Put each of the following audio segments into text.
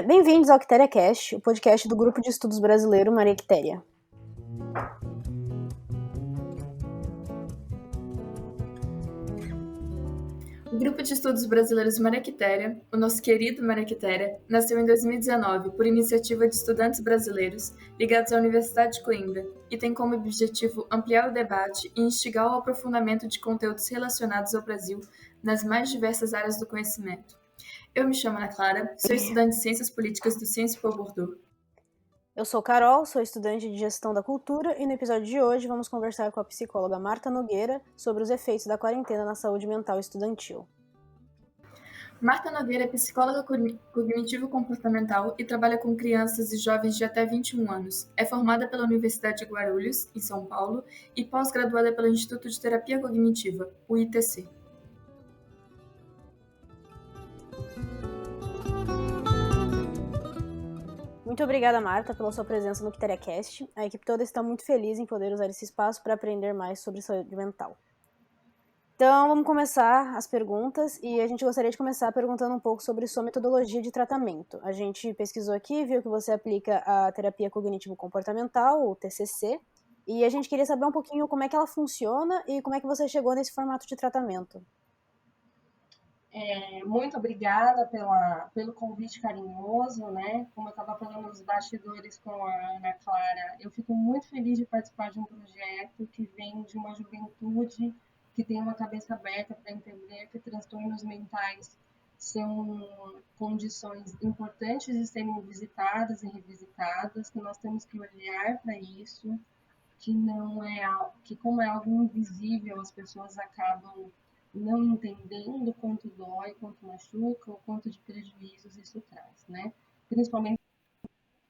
Bem-vindos ao QuiteriaCast, o podcast do Grupo de Estudos Brasileiro Maria Quitéria. O Grupo de Estudos Brasileiros Maria Quitéria, o nosso querido Maria Quitéria, nasceu em 2019 por iniciativa de estudantes brasileiros ligados à Universidade de Coimbra e tem como objetivo ampliar o debate e instigar o aprofundamento de conteúdos relacionados ao Brasil nas mais diversas áreas do conhecimento. Eu me chamo Ana Clara, sou estudante de Ciências Políticas do Sciences Po Bordeaux. Eu sou Carol, sou estudante de Gestão da Cultura e no episódio de hoje vamos conversar com a psicóloga Marta Nogueira sobre os efeitos da quarentena na saúde mental estudantil. Marta Nogueira é psicóloga cognitivo-comportamental e trabalha com crianças e jovens de até 21 anos. É formada pela Universidade de Guarulhos, em São Paulo, e pós-graduada pelo Instituto de Terapia Cognitiva, o ITC. Muito obrigada, Marta, pela sua presença no QuiteriaCast. A equipe toda está muito feliz em poder usar esse espaço para aprender mais sobre saúde mental. Então, vamos começar as perguntas e a gente gostaria de começar perguntando um pouco sobre sua metodologia de tratamento. A gente pesquisou aqui, viu que você aplica a terapia cognitivo-comportamental, o TCC, e a gente queria saber um pouquinho como é que ela funciona e como é que você chegou nesse formato de tratamento. Muito obrigada pelo convite carinhoso, né? Como eu estava falando nos bastidores com a Ana Clara, eu fico muito feliz de participar de um projeto que vem de uma juventude que tem uma cabeça aberta para entender que transtornos mentais são condições importantes de serem visitadas e revisitadas, que nós temos que olhar para isso, que não é que como é algo invisível, as pessoas acabam não entendendo quanto dói, quanto machuca, ou quanto de prejuízos isso traz, né? Principalmente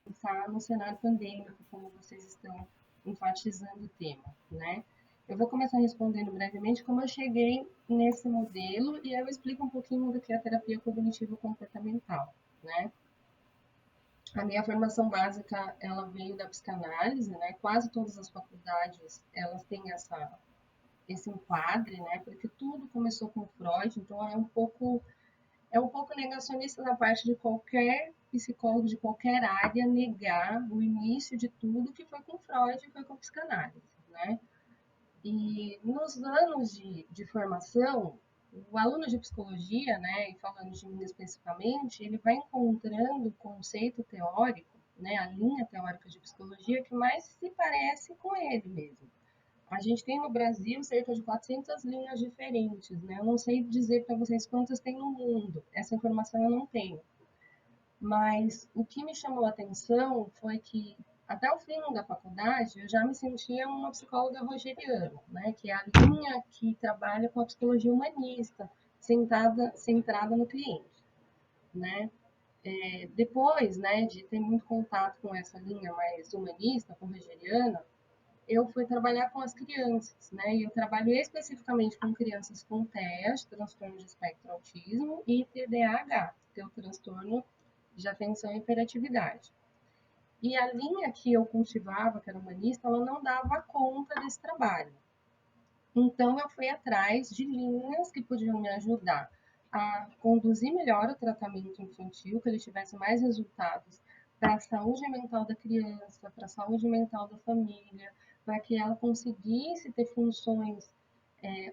pensar no cenário pandêmico, como vocês estão enfatizando o tema, né? Eu vou começar respondendo brevemente como eu cheguei nesse modelo e eu explico um pouquinho do que é a terapia cognitivo-comportamental, né? A minha formação básica, ela veio da psicanálise, né? Quase todas as faculdades, elas têm esse enquadre, né? Porque tudo começou com Freud, então é um pouco negacionista da parte de qualquer psicólogo de qualquer área negar o início de tudo que foi com Freud e foi com psicanálise, né? E nos anos de formação, o aluno de psicologia, né, e falando de mim especificamente, ele vai encontrando o conceito teórico, né, a linha teórica de psicologia que mais se parece com ele mesmo. A gente tem no Brasil cerca de 400 linhas diferentes, né? Eu não sei dizer para vocês quantas tem no mundo, essa informação eu não tenho. Mas o que me chamou a atenção foi que, até o fim da faculdade, eu já me sentia uma psicóloga rogeriana, né? Que é a linha que trabalha com a psicologia humanista, centrada no cliente, né? Depois, né, de ter muito contato com essa linha mais humanista, com rogeriana, eu fui trabalhar com as crianças, né? E eu trabalho especificamente com crianças com TEA, transtorno de espectro autismo, e TDAH, que é o transtorno de atenção e hiperatividade. E a linha que eu cultivava, que era humanista, ela não dava conta desse trabalho. Então, eu fui atrás de linhas que podiam me ajudar a conduzir melhor o tratamento infantil, que ele tivesse mais resultados para a saúde mental da criança, para a saúde mental da família, para que ela conseguisse ter funções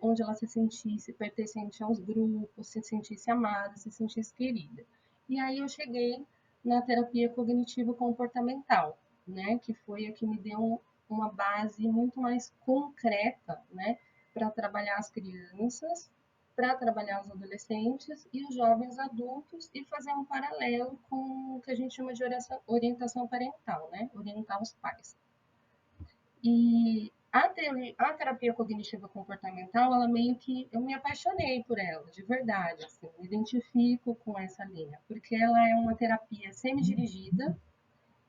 onde ela se sentisse pertencente aos grupos, se sentisse amada, se sentisse querida. E aí eu cheguei na terapia cognitivo-comportamental, né, que foi a que me deu uma base muito mais concreta, né, para trabalhar as crianças, para trabalhar os adolescentes e os jovens adultos e fazer um paralelo com o que a gente chama de orientação parental, né? Orientar os pais. E a terapia cognitiva comportamental, ela meio que eu me apaixonei por ela, de verdade, assim, me identifico com essa linha, porque ela é uma terapia semi-dirigida.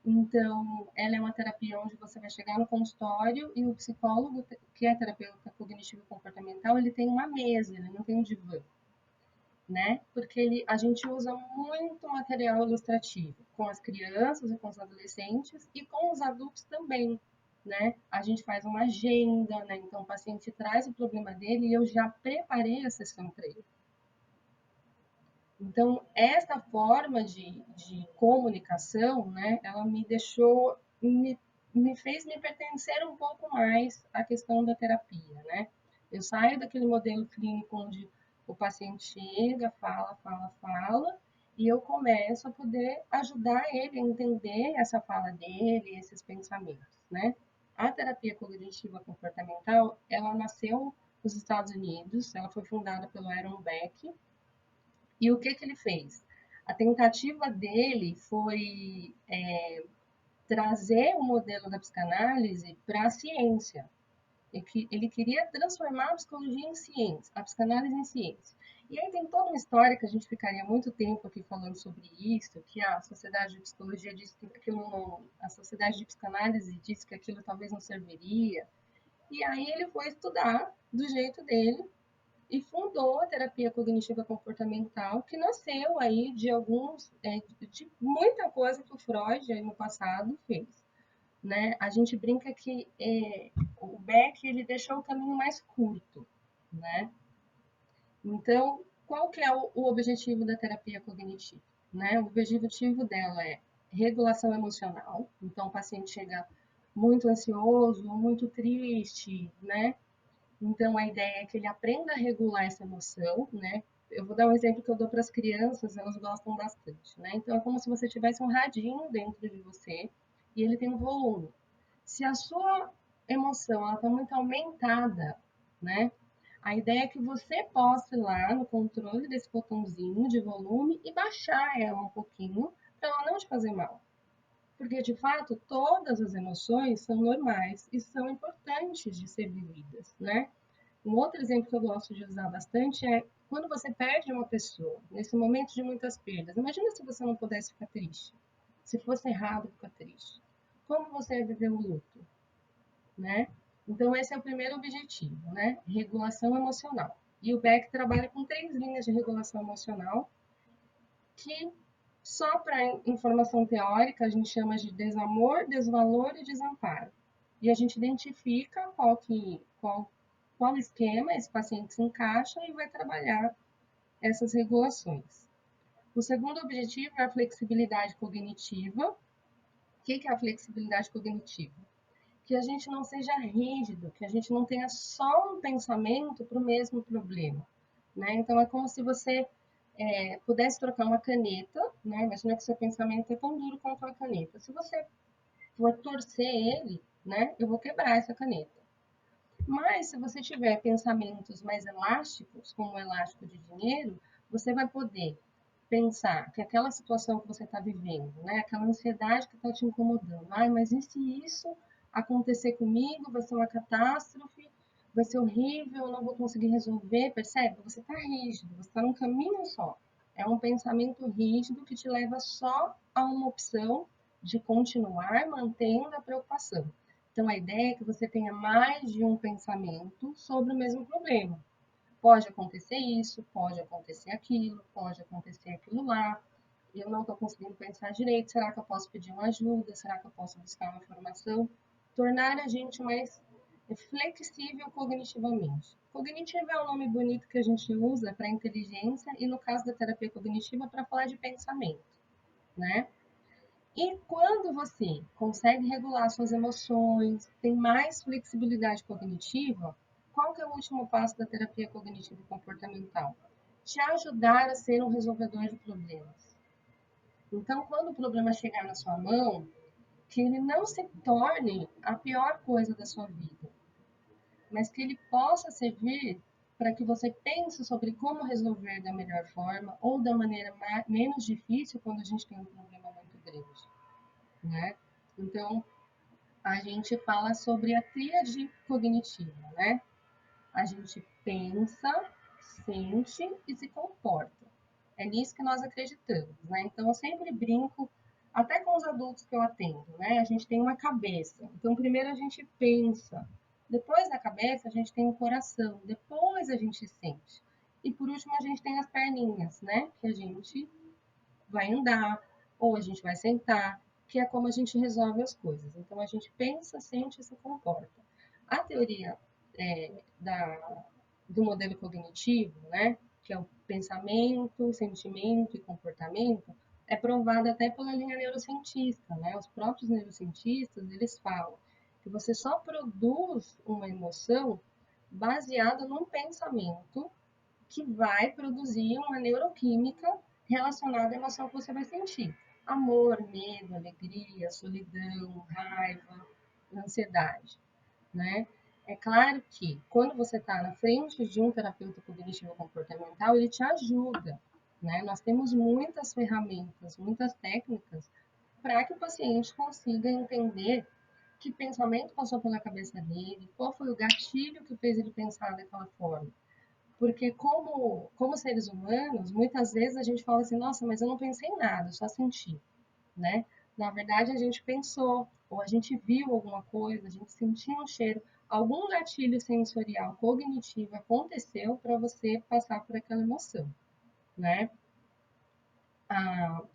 Então, ela é uma terapia onde você vai chegar no consultório e o psicólogo, que é terapeuta cognitivo comportamental, ele tem uma mesa, ele não tem um divã, né? Porque a gente usa muito material ilustrativo com as crianças e com os adolescentes e com os adultos também, né? A gente faz uma agenda, né? Então, o paciente traz o problema dele e eu já preparei a sessão para ele. Então, essa forma de comunicação, né, ela me deixou, me fez me pertencer um pouco mais à questão da terapia, né? Eu saio daquele modelo clínico onde o paciente chega, fala, fala, fala, e eu começo a poder ajudar ele a entender essa fala dele, esses pensamentos, né? A terapia cognitiva comportamental, ela nasceu nos Estados Unidos, ela foi fundada pelo Aaron Beck, e o que, que ele fez? A tentativa dele foi trazer o modelo da psicanálise para a ciência. Ele queria transformar a psicologia em ciência, a psicanálise em ciência. E aí tem toda uma história que a gente ficaria muito tempo aqui falando sobre isso, que a sociedade de psicologia disse que aquilo não, a sociedade de psicanálise disse que aquilo talvez não serviria. E aí ele foi estudar do jeito dele e fundou a terapia cognitiva comportamental, que nasceu aí de de muita coisa que o Freud aí no passado fez, né? A gente brinca que o Beck ele deixou o caminho mais curto, né? Então, qual que é o objetivo da terapia cognitiva, né? O objetivo dela é regulação emocional. Então, o paciente chega muito ansioso, muito triste, né? Então, a ideia é que ele aprenda a regular essa emoção, né? Eu vou dar um exemplo que eu dou para as crianças, elas gostam bastante, né? Então, é como se você tivesse um radinho dentro de você e ele tem um volume. Se a sua emoção está muito aumentada, né? A ideia é que você possa ir lá no controle desse botãozinho de volume e baixar ela um pouquinho para ela não te fazer mal. Porque, de fato, todas as emoções são normais e são importantes de ser vividas, né? Um outro exemplo que eu gosto de usar bastante é quando você perde uma pessoa, nesse momento de muitas perdas. Imagina se você não pudesse ficar triste. Se fosse errado ficar triste. Como você ia viver o luto, né? Então, esse é o primeiro objetivo, né? Regulação emocional. E o Beck trabalha com 3 linhas de regulação emocional, que só para informação teórica a gente chama de desamor, desvalor e desamparo. E a gente identifica qual esquema esse paciente se encaixa e vai trabalhar essas regulações. O segundo objetivo é a flexibilidade cognitiva. O que é a flexibilidade cognitiva? Que a gente não seja rígido, que a gente não tenha só um pensamento para o mesmo problema, né? Então é como se você pudesse trocar uma caneta, né? Imagina que seu pensamento é tão duro quanto uma caneta. Se você for torcer ele, né? Eu vou quebrar essa caneta. Mas se você tiver pensamentos mais elásticos, como o elástico de dinheiro, você vai poder pensar que aquela situação que você está vivendo, né, aquela ansiedade que está te incomodando, ai, mas e se isso acontecer comigo, vai ser uma catástrofe, vai ser horrível, eu não vou conseguir resolver, percebe? Você está rígido, você está num caminho só. É um pensamento rígido que te leva só a uma opção de continuar mantendo a preocupação. Então, a ideia é que você tenha mais de um pensamento sobre o mesmo problema. Pode acontecer isso, pode acontecer aquilo, pode acontecer aquilo lá. Eu não estou conseguindo pensar direito. Será que eu posso pedir uma ajuda? Será que eu posso buscar uma informação? Tornar a gente mais flexível cognitivamente. Cognitivo é um nome bonito que a gente usa para inteligência e, no caso da terapia cognitiva, para falar de pensamento, né? E quando você consegue regular suas emoções, tem mais flexibilidade cognitiva, qual que é o último passo da terapia cognitiva comportamental? Te ajudar a ser um resolvedor de problemas. Então, quando o problema chegar na sua mão, que ele não se torne a pior coisa da sua vida, mas que ele possa servir para que você pense sobre como resolver da melhor forma ou da maneira menos difícil quando a gente tem um problema muito grande, né? Então, a gente fala sobre a tríade cognitiva, né? A gente pensa, sente e se comporta. É nisso que nós acreditamos, né? Então, eu sempre brinco, até com os adultos que eu atendo, né? A gente tem uma cabeça. Então, primeiro a gente pensa. Depois da cabeça, a gente tem o coração. Depois a gente sente. E por último, a gente tem as perninhas, né? Que a gente vai andar, ou a gente vai sentar, que é como a gente resolve as coisas. Então, a gente pensa, sente e se comporta. A teoria do modelo cognitivo, né, que é o pensamento, sentimento e comportamento é provado até pela linha neurocientista, né? Os próprios neurocientistas, eles falam que você só produz uma emoção baseada num pensamento que vai produzir uma neuroquímica relacionada à emoção que você vai sentir. Amor, medo, alegria, solidão, raiva, ansiedade, né? É claro que quando você está na frente de um terapeuta cognitivo comportamental, ele te ajuda, né? Nós temos muitas ferramentas, muitas técnicas para que o paciente consiga entender que pensamento passou pela cabeça dele, qual foi o gatilho que fez ele pensar daquela forma. Porque como seres humanos, muitas vezes a gente fala assim, nossa, mas eu não pensei em nada, eu só senti, né? Na verdade, a gente pensou, ou a gente viu alguma coisa, a gente sentiu um cheiro, algum gatilho sensorial cognitivo aconteceu para você passar por aquela emoção, né?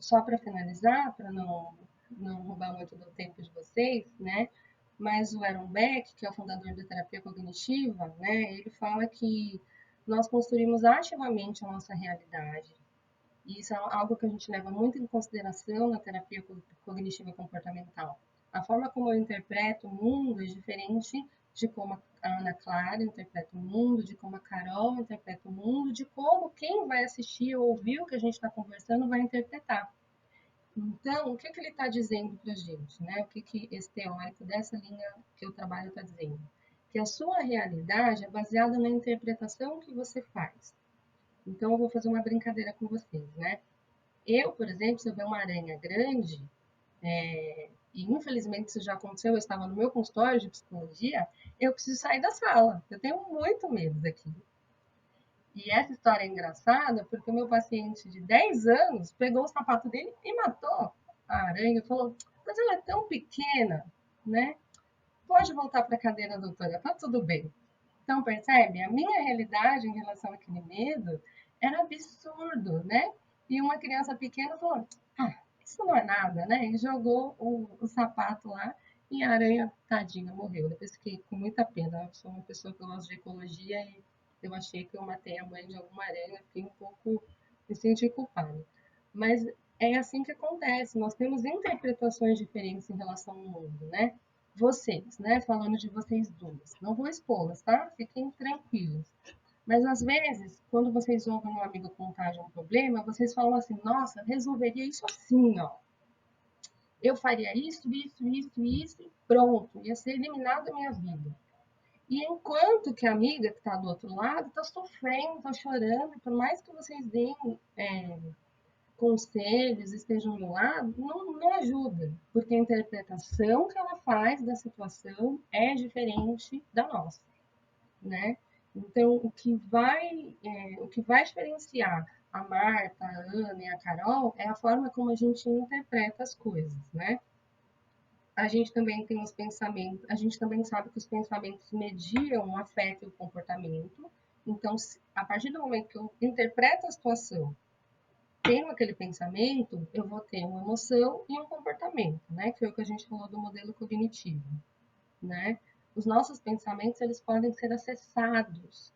Só para finalizar, para não roubar muito do tempo de vocês, né? Mas o Aaron Beck, que é o fundador da terapia cognitiva, né? Ele fala que nós construímos ativamente a nossa realidade. E isso é algo que a gente leva muito em consideração na terapia cognitiva comportamental. A forma como eu interpreto o mundo é diferente de como a Ana Clara interpreta o mundo, de como a Carol interpreta o mundo, de como quem vai assistir ou ouvir o que a gente está conversando vai interpretar. Então, o que ele está dizendo para a gente? Né? O que esse teórico dessa linha que eu trabalho está dizendo? Que a sua realidade é baseada na interpretação que você faz. Então, eu vou fazer uma brincadeira com vocês, né? Eu, por exemplo, se eu ver uma aranha grande, e infelizmente isso já aconteceu, eu estava no meu consultório de psicologia, eu preciso sair da sala. Eu tenho muito medo daquilo. E essa história é engraçada porque o meu paciente de 10 anos pegou o sapato dele e matou a aranha e falou: mas ela é tão pequena, né? Pode voltar para a cadeira, doutora, tá tudo bem. Então, percebe? A minha realidade em relação àquele medo era absurdo, né? E uma criança pequena falou: ah, isso não é nada, né? E jogou o sapato lá e a aranha, tadinha, morreu. Depois fiquei com muita pena. Eu sou uma pessoa que gosta de ecologia e eu achei que eu matei a mãe de alguma aranha. Fiquei um pouco, me senti culpada. Mas é assim que acontece. Nós temos interpretações diferentes em relação ao mundo, né? Vocês, né? Falando de vocês duas. Não vou expô-las, tá? Fiquem tranquilos. Mas às vezes, quando vocês ouvem um amigo contar de um problema, vocês falam assim: nossa, resolveria isso assim, ó. Eu faria isso e pronto, ia ser eliminado da minha vida. E enquanto que a amiga que está do outro lado está sofrendo, está chorando, por mais que vocês deem conselhos, estejam do lado, não ajuda, porque a interpretação que ela faz da situação é diferente da nossa, né? Então, o que vai diferenciar a Marta, a Ana e a Carol é a forma como a gente interpreta as coisas, né? A gente também tem os pensamentos, a gente também sabe que os pensamentos mediam o afeto e o comportamento. Então, a partir do momento que eu interpreto a situação, tenho aquele pensamento, eu vou ter uma emoção e um comportamento, né? Que foi o que a gente falou do modelo cognitivo, né? Os nossos pensamentos, eles podem ser acessados.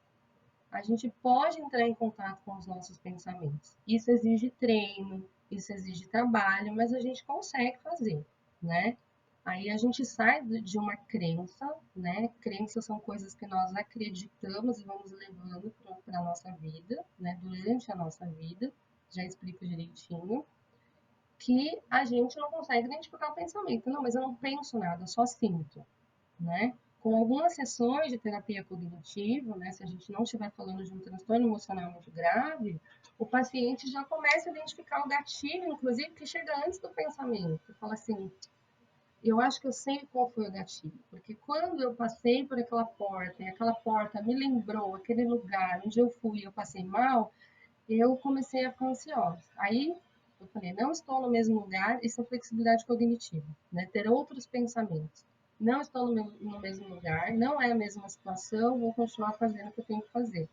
A gente pode entrar em contato com os nossos pensamentos. Isso exige treino, isso exige trabalho, mas a gente consegue fazer, né? Aí a gente sai de uma crença, né? Crenças são coisas que nós acreditamos e vamos levando para a nossa vida, né? Durante a nossa vida, já explico direitinho, que a gente não consegue identificar o pensamento. Não, mas eu não penso nada, eu só sinto, né? Com algumas sessões de terapia cognitiva, né, se a gente não estiver falando de um transtorno emocional muito grave, o paciente já começa a identificar o gatilho, inclusive, que chega antes do pensamento. Fala assim, eu acho que eu sei qual foi o gatilho, porque quando eu passei por aquela porta, e aquela porta me lembrou aquele lugar onde eu fui e eu passei mal, eu comecei a ficar ansiosa. Aí eu falei, não estou no mesmo lugar, isso é flexibilidade cognitiva, né? Ter outros pensamentos. Não estou no mesmo lugar, não é a mesma situação, vou continuar fazendo o que eu tenho que fazer.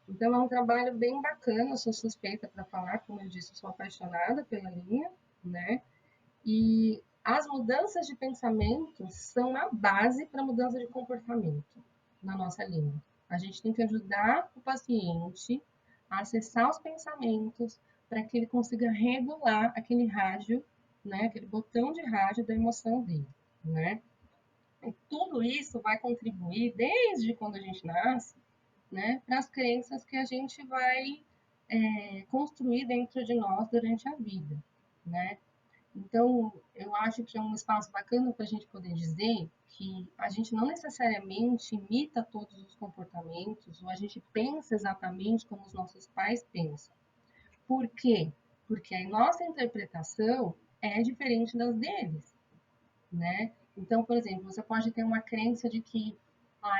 Então é um trabalho bem bacana, eu sou suspeita para falar, como eu disse, eu sou apaixonada pela linha, né? E as mudanças de pensamento são a base para a mudança de comportamento na nossa linha. A gente tem que ajudar o paciente a acessar os pensamentos, para que ele consiga regular aquele rádio, né, aquele botão de rádio da emoção dele, né? E tudo isso vai contribuir desde quando a gente nasce, né, para as crenças que a gente vai construir dentro de nós durante a vida, né? Então, eu acho que é um espaço bacana para a gente poder dizer que a gente não necessariamente imita todos os comportamentos, ou a gente pensa exatamente como os nossos pais pensam. Por quê? Porque a nossa interpretação é diferente das deles, né? Então, por exemplo, você pode ter uma crença de que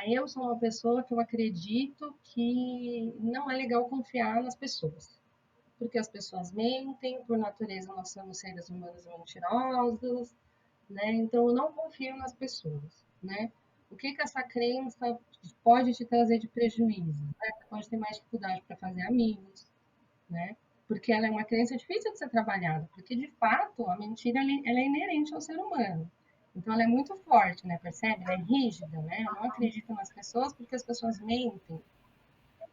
eu sou uma pessoa que eu acredito que não é legal confiar nas pessoas porque as pessoas mentem, por natureza nós somos seres humanos mentirosos, né? Então eu não confio nas pessoas, né? O que essa crença pode te trazer de prejuízo? Né? Você pode ter mais dificuldade para fazer amigos, né? Porque ela é uma crença difícil de ser trabalhada, porque de fato a mentira ela é inerente ao ser humano. Então ela é muito forte, né? Percebe? Ela é rígida, né? Eu não acredito nas pessoas porque as pessoas mentem,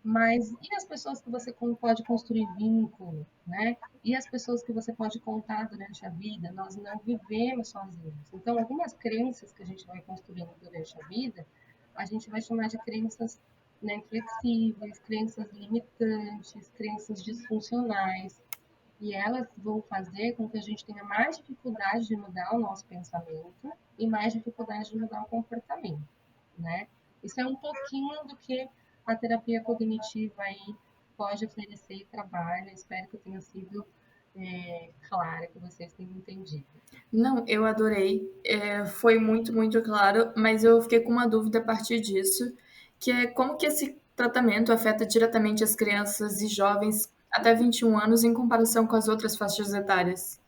mas e as pessoas que você pode construir vínculo, né? E as pessoas que você pode contar durante a vida? Nós não vivemos sozinhos. Então, algumas crenças que a gente vai construindo durante a vida, a gente vai chamar de crenças, né, inflexíveis, crenças limitantes, crenças disfuncionais. E elas vão fazer com que a gente tenha mais dificuldade de mudar o nosso pensamento e mais dificuldade de mudar o comportamento, né? Isso é um pouquinho do que a terapia cognitiva aí pode oferecer e trabalha. Espero que eu tenha sido clara, que vocês tenham entendido. Não, eu adorei. Foi muito, muito claro, mas eu fiquei com uma dúvida a partir disso, que é como que esse tratamento afeta diretamente as crianças e jovens até 21 anos em comparação com as outras faixas etárias.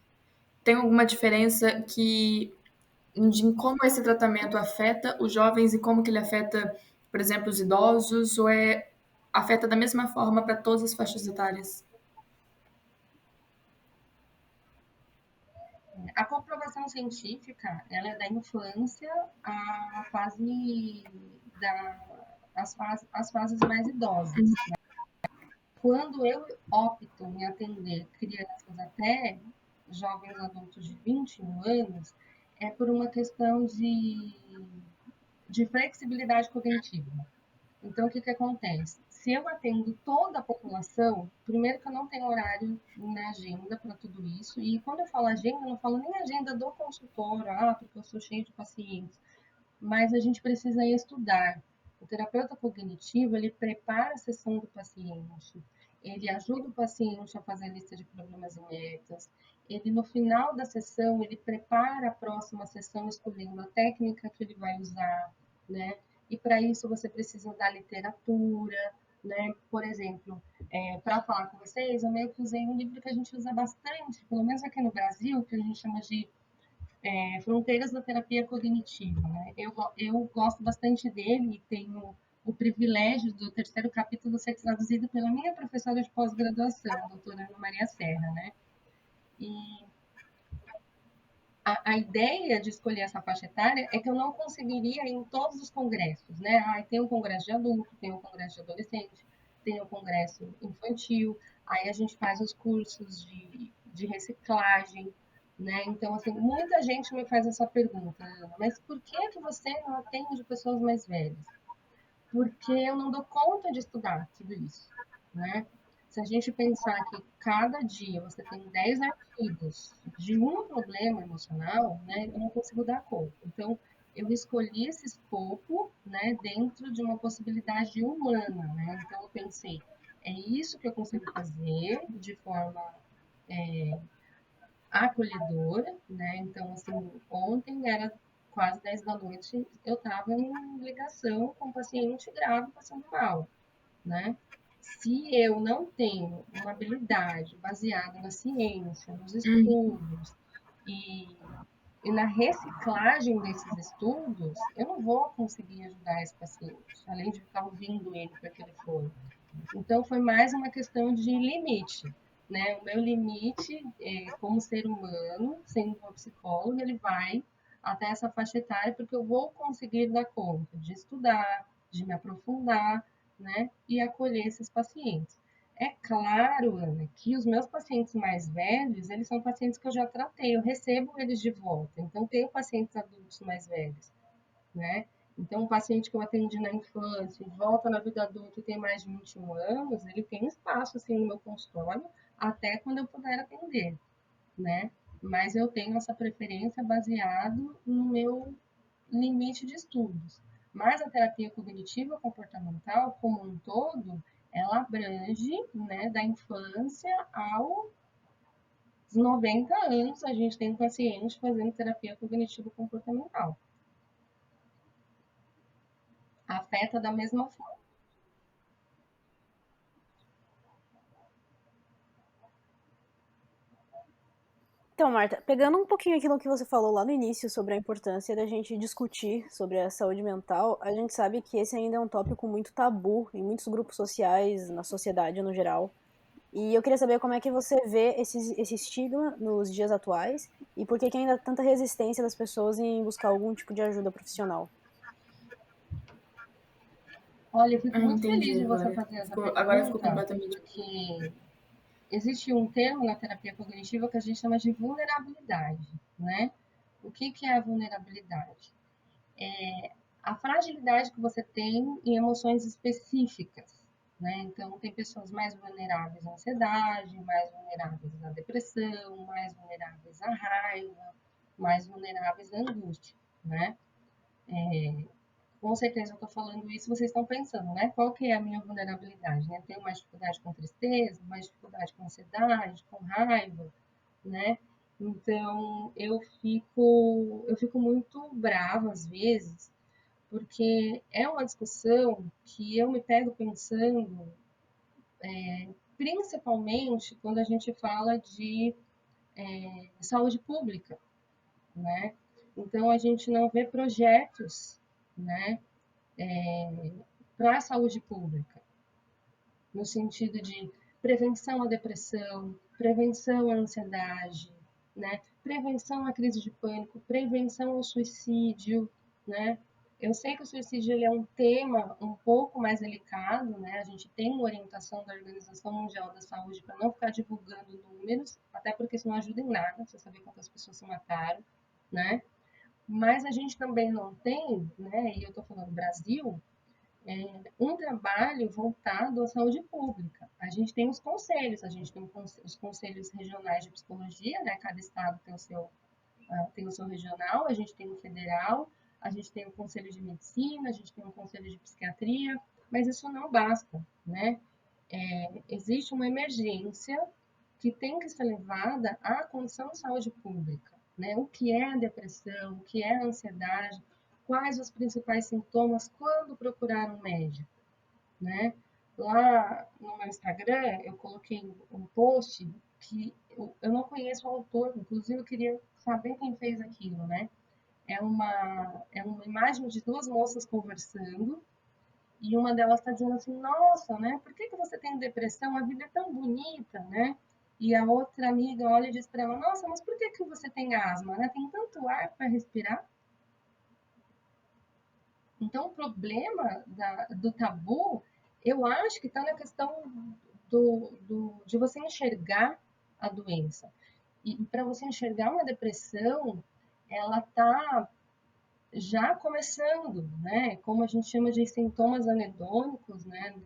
Tem alguma diferença de como esse tratamento afeta os jovens e como que ele afeta, por exemplo, os idosos, ou afeta da mesma forma para todas as faixas etárias? A comprovação científica, ela é da infância à fase as fases mais idosas. Quando eu opto em atender crianças até jovens adultos de 21 anos, é por uma questão de flexibilidade cognitiva. Então, o que acontece? Se eu atendo toda a população, primeiro que eu não tenho horário na agenda para tudo isso, e quando eu falo agenda, eu não falo nem agenda do consultório, porque eu sou cheio de pacientes, mas a gente precisa estudar. O terapeuta cognitivo, ele prepara a sessão do paciente, ele ajuda o paciente a fazer a lista de problemas e metas, ele, no final da sessão, ele prepara a próxima sessão escolhendo a técnica que ele vai usar, né? E para isso você precisa da literatura, né? Por exemplo, para falar com vocês, eu meio que usei um livro que a gente usa bastante, pelo menos aqui no Brasil, que a gente chama de Fronteiras da Terapia Cognitiva. Né? Eu gosto bastante dele e tenho o privilégio do terceiro capítulo ser traduzido pela minha professora de pós-graduação, a doutora Ana Maria Serra. Né? E a ideia de escolher essa faixa etária é que eu não conseguiria ir em todos os congressos. Né? Tem um congresso de adulto, tem um congresso de adolescente, tem um congresso infantil, aí a gente faz os cursos de reciclagem, né? Então, assim, muita gente me faz essa pergunta, Ana, mas por que você não atende pessoas mais velhas? Porque eu não dou conta de estudar tudo isso, né? Se a gente pensar que cada dia você tem 10 artigos de um problema emocional, né, eu não consigo dar conta. Então, eu escolhi esse escopo, né, dentro de uma possibilidade humana, né? Então, eu pensei, é isso que eu consigo fazer de forma acolhedora, né? Então, assim, ontem era quase 10 da noite, eu estava em ligação com um paciente grave passando mal, né? Se eu não tenho uma habilidade baseada na ciência, nos estudos e, e na reciclagem desses estudos, eu não vou conseguir ajudar esse paciente, além de ficar ouvindo ele por telefone. Então, foi mais uma questão de limite. Né? O meu limite, como ser humano, sendo uma psicóloga, ele vai até essa faixa etária, porque eu vou conseguir dar conta de estudar, de me aprofundar, né? E acolher esses pacientes. É claro, Ana, que os meus pacientes mais velhos, eles são pacientes que eu já tratei, eu recebo eles de volta. Então, tenho pacientes adultos mais velhos, né? Então, um paciente que eu atendi na infância e volta na vida adulta e tem mais de 21 anos, ele tem espaço, assim, no meu consultório, até quando eu puder atender, né? Mas eu tenho essa preferência baseado no meu limite de estudos. Mas a terapia cognitiva comportamental, como um todo, ela abrange, né, da infância aos 90 anos, a gente tem um paciente fazendo terapia cognitiva comportamental. Afeta da mesma forma. Então, Marta, pegando um pouquinho aquilo que você falou lá no início sobre a importância da gente discutir sobre a saúde mental, a gente sabe que esse ainda é um tópico muito tabu em muitos grupos sociais, na sociedade no geral. E eu queria saber como é que você vê esse estigma nos dias atuais e por que que ainda há tanta resistência das pessoas em buscar algum tipo de ajuda profissional. Olha, eu fico Ah, muito feliz entendi de você agora. fazer essa Agora ficou pergunta, completamente. porque existe um termo na terapia cognitiva que a gente chama de vulnerabilidade, né? O que que é a vulnerabilidade? A fragilidade que você tem em emoções específicas, né? Então, tem pessoas mais vulneráveis à ansiedade, mais vulneráveis à depressão, mais vulneráveis à raiva, mais vulneráveis à angústia, né? Com certeza eu estou falando isso, vocês estão pensando, né? Qual que é a minha vulnerabilidade, né? Tenho mais dificuldade com tristeza, mais dificuldade com ansiedade, com raiva, né? Então eu fico muito brava às vezes, porque é uma discussão que eu me pego pensando, principalmente quando a gente fala de saúde pública, né? Então a gente não vê projetos, né, para a saúde pública, no sentido de prevenção à depressão, prevenção à ansiedade, né? Prevenção à crise de pânico, prevenção ao suicídio, né? Eu sei que o suicídio ele é um tema um pouco mais delicado, né? A gente tem uma orientação da Organização Mundial da Saúde para não ficar divulgando números, até porque isso não ajuda em nada, você saber quantas pessoas se mataram, né? Mas a gente também não tem, né? E eu estou falando Brasil, um trabalho voltado à saúde pública. A gente tem os conselhos, a gente tem os conselhos regionais de psicologia, né? Cada estado tem o seu regional, a gente tem o federal, a gente tem o conselho de medicina, a gente tem o conselho de psiquiatria, mas isso não basta, né? Existe uma emergência que tem que ser levada à condição de saúde pública, né? O que é a depressão, o que é a ansiedade, quais os principais sintomas, quando procurar um médico, né? Lá no meu Instagram, eu coloquei um post que eu não conheço o autor, inclusive eu queria saber quem fez aquilo, né? É uma imagem de duas moças conversando e uma delas está dizendo assim, nossa, né? Por que que você tem depressão? A vida é tão bonita, né? E a outra amiga olha e diz para ela, nossa, mas por que que você tem asma, né? Tem tanto ar para respirar. Então, o problema do tabu, eu acho que está na questão de você enxergar a doença. E para você enxergar uma depressão, ela está já começando, né? Como a gente chama de sintomas anedônicos, né?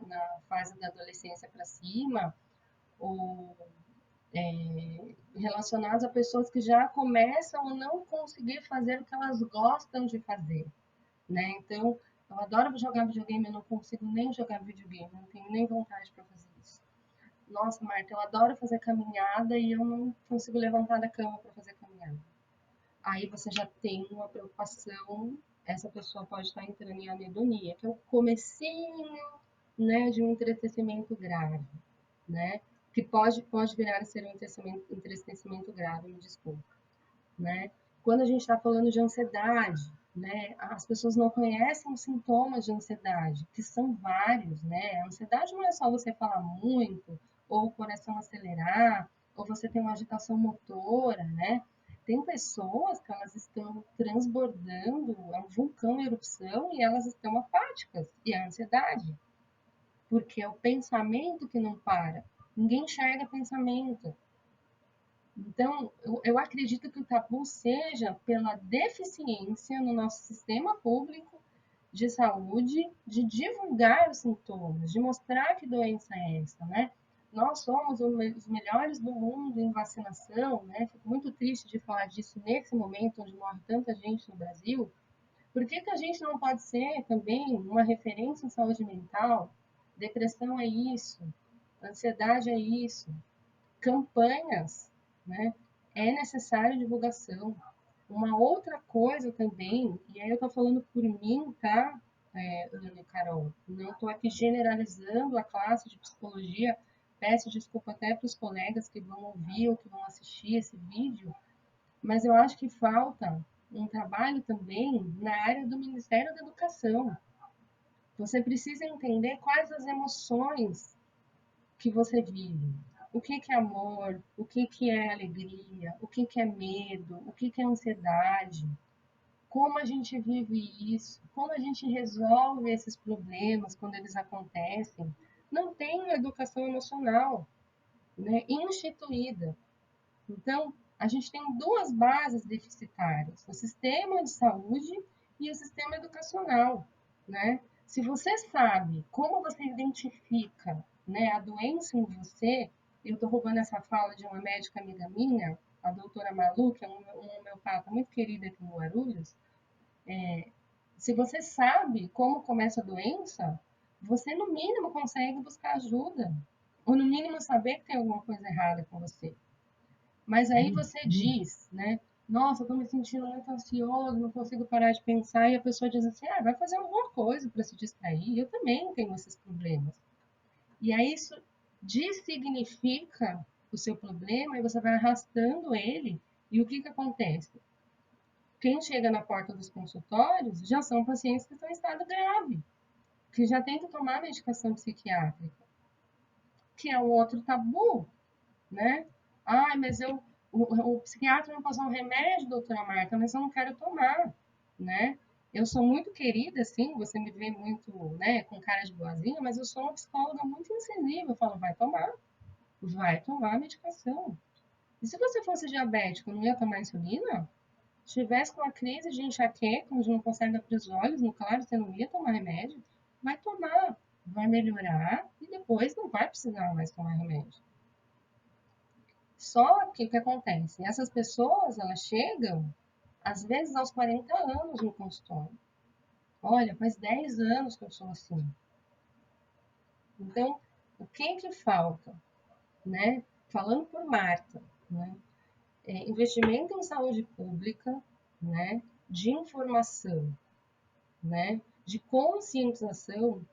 Na fase da adolescência para cima, ou relacionados a pessoas que já começam a não conseguir fazer o que elas gostam de fazer, né? Então, eu adoro jogar videogame, eu não consigo nem jogar videogame, não tenho nem vontade para fazer isso. Nossa, Marta, eu adoro fazer caminhada e eu não consigo levantar da cama para fazer caminhada. Aí você já tem uma preocupação, essa pessoa pode estar entrando em anedonia, que é o comecinho, né, de um entristecimento grave, né? Que pode virar a ser um entristecimento grave, me desculpa, né? Quando a gente está falando de ansiedade, né, as pessoas não conhecem os sintomas de ansiedade, que são vários, né? A ansiedade não é só você falar muito, ou o coração acelerar, ou você ter uma agitação motora, né? Tem pessoas que elas estão transbordando, é um vulcão em erupção e elas estão apáticas, e é a ansiedade. porque é o pensamento que não para. Ninguém enxerga pensamento. Então, eu acredito que o tabu seja pela deficiência no nosso sistema público de saúde, de divulgar os sintomas, de mostrar que doença é essa, né? Nós somos os melhores do mundo em vacinação, né? Fico muito triste de falar disso nesse momento onde morre tanta gente no Brasil. Por que a gente não pode ser também uma referência em saúde mental? Depressão é isso, ansiedade é isso, campanhas, né? É necessário divulgação. Uma outra coisa também, e aí eu tô falando por mim, tá, Ana e Carol? Não estou aqui generalizando a classe de psicologia. Peço desculpa até para os colegas que vão ouvir ou que vão assistir esse vídeo, mas eu acho que falta um trabalho também na área do Ministério da Educação. Você precisa entender quais as emoções que você vive. O que é amor? O que é alegria? O que é medo? O que é ansiedade? Como a gente vive isso? Como a gente resolve esses problemas quando eles acontecem? Não tem uma educação emocional, né, instituída. Então, a gente tem duas bases deficitárias: o sistema de saúde e o sistema educacional, né? Se você sabe como você identifica, né, a doença em você, eu estou roubando essa fala de uma médica amiga minha, a doutora Malu, que é uma homeopata muito querida aqui no Guarulhos. Se você sabe como começa a doença, você no mínimo consegue buscar ajuda, ou no mínimo saber que tem alguma coisa errada com você. Mas aí você diz, né? Nossa, eu tô me sentindo muito ansioso, não consigo parar de pensar. E a pessoa diz assim: ah, vai fazer alguma coisa para se distrair. Eu também tenho esses problemas. E aí isso dessignifica o seu problema e você vai arrastando ele. E o que acontece? Quem chega na porta dos consultórios já são pacientes que estão em estado grave, que já tem que tomar medicação psiquiátrica, que é um outro tabu, né? Ah, mas o psiquiatra me passou um remédio, doutora Marta, mas eu não quero tomar, né? Eu sou muito querida, assim, você me vê muito, né, com cara de boazinha, mas eu sou uma psicóloga muito incisiva. Eu falo, vai tomar a medicação. E se você fosse diabético, não ia tomar insulina? Se tivesse com uma crise de enxaqueca, onde não consegue abrir os olhos, no claro, você não ia tomar remédio? Vai tomar, vai melhorar e depois não vai precisar mais tomar remédio. Só que o que acontece? Essas pessoas, elas chegam, às vezes, aos 40 anos no consultório. Olha, faz 10 anos que eu sou assim. Então, o que falta? Né? Falando por Marta, né? Investimento em saúde pública, né? De informação, né? De conscientização.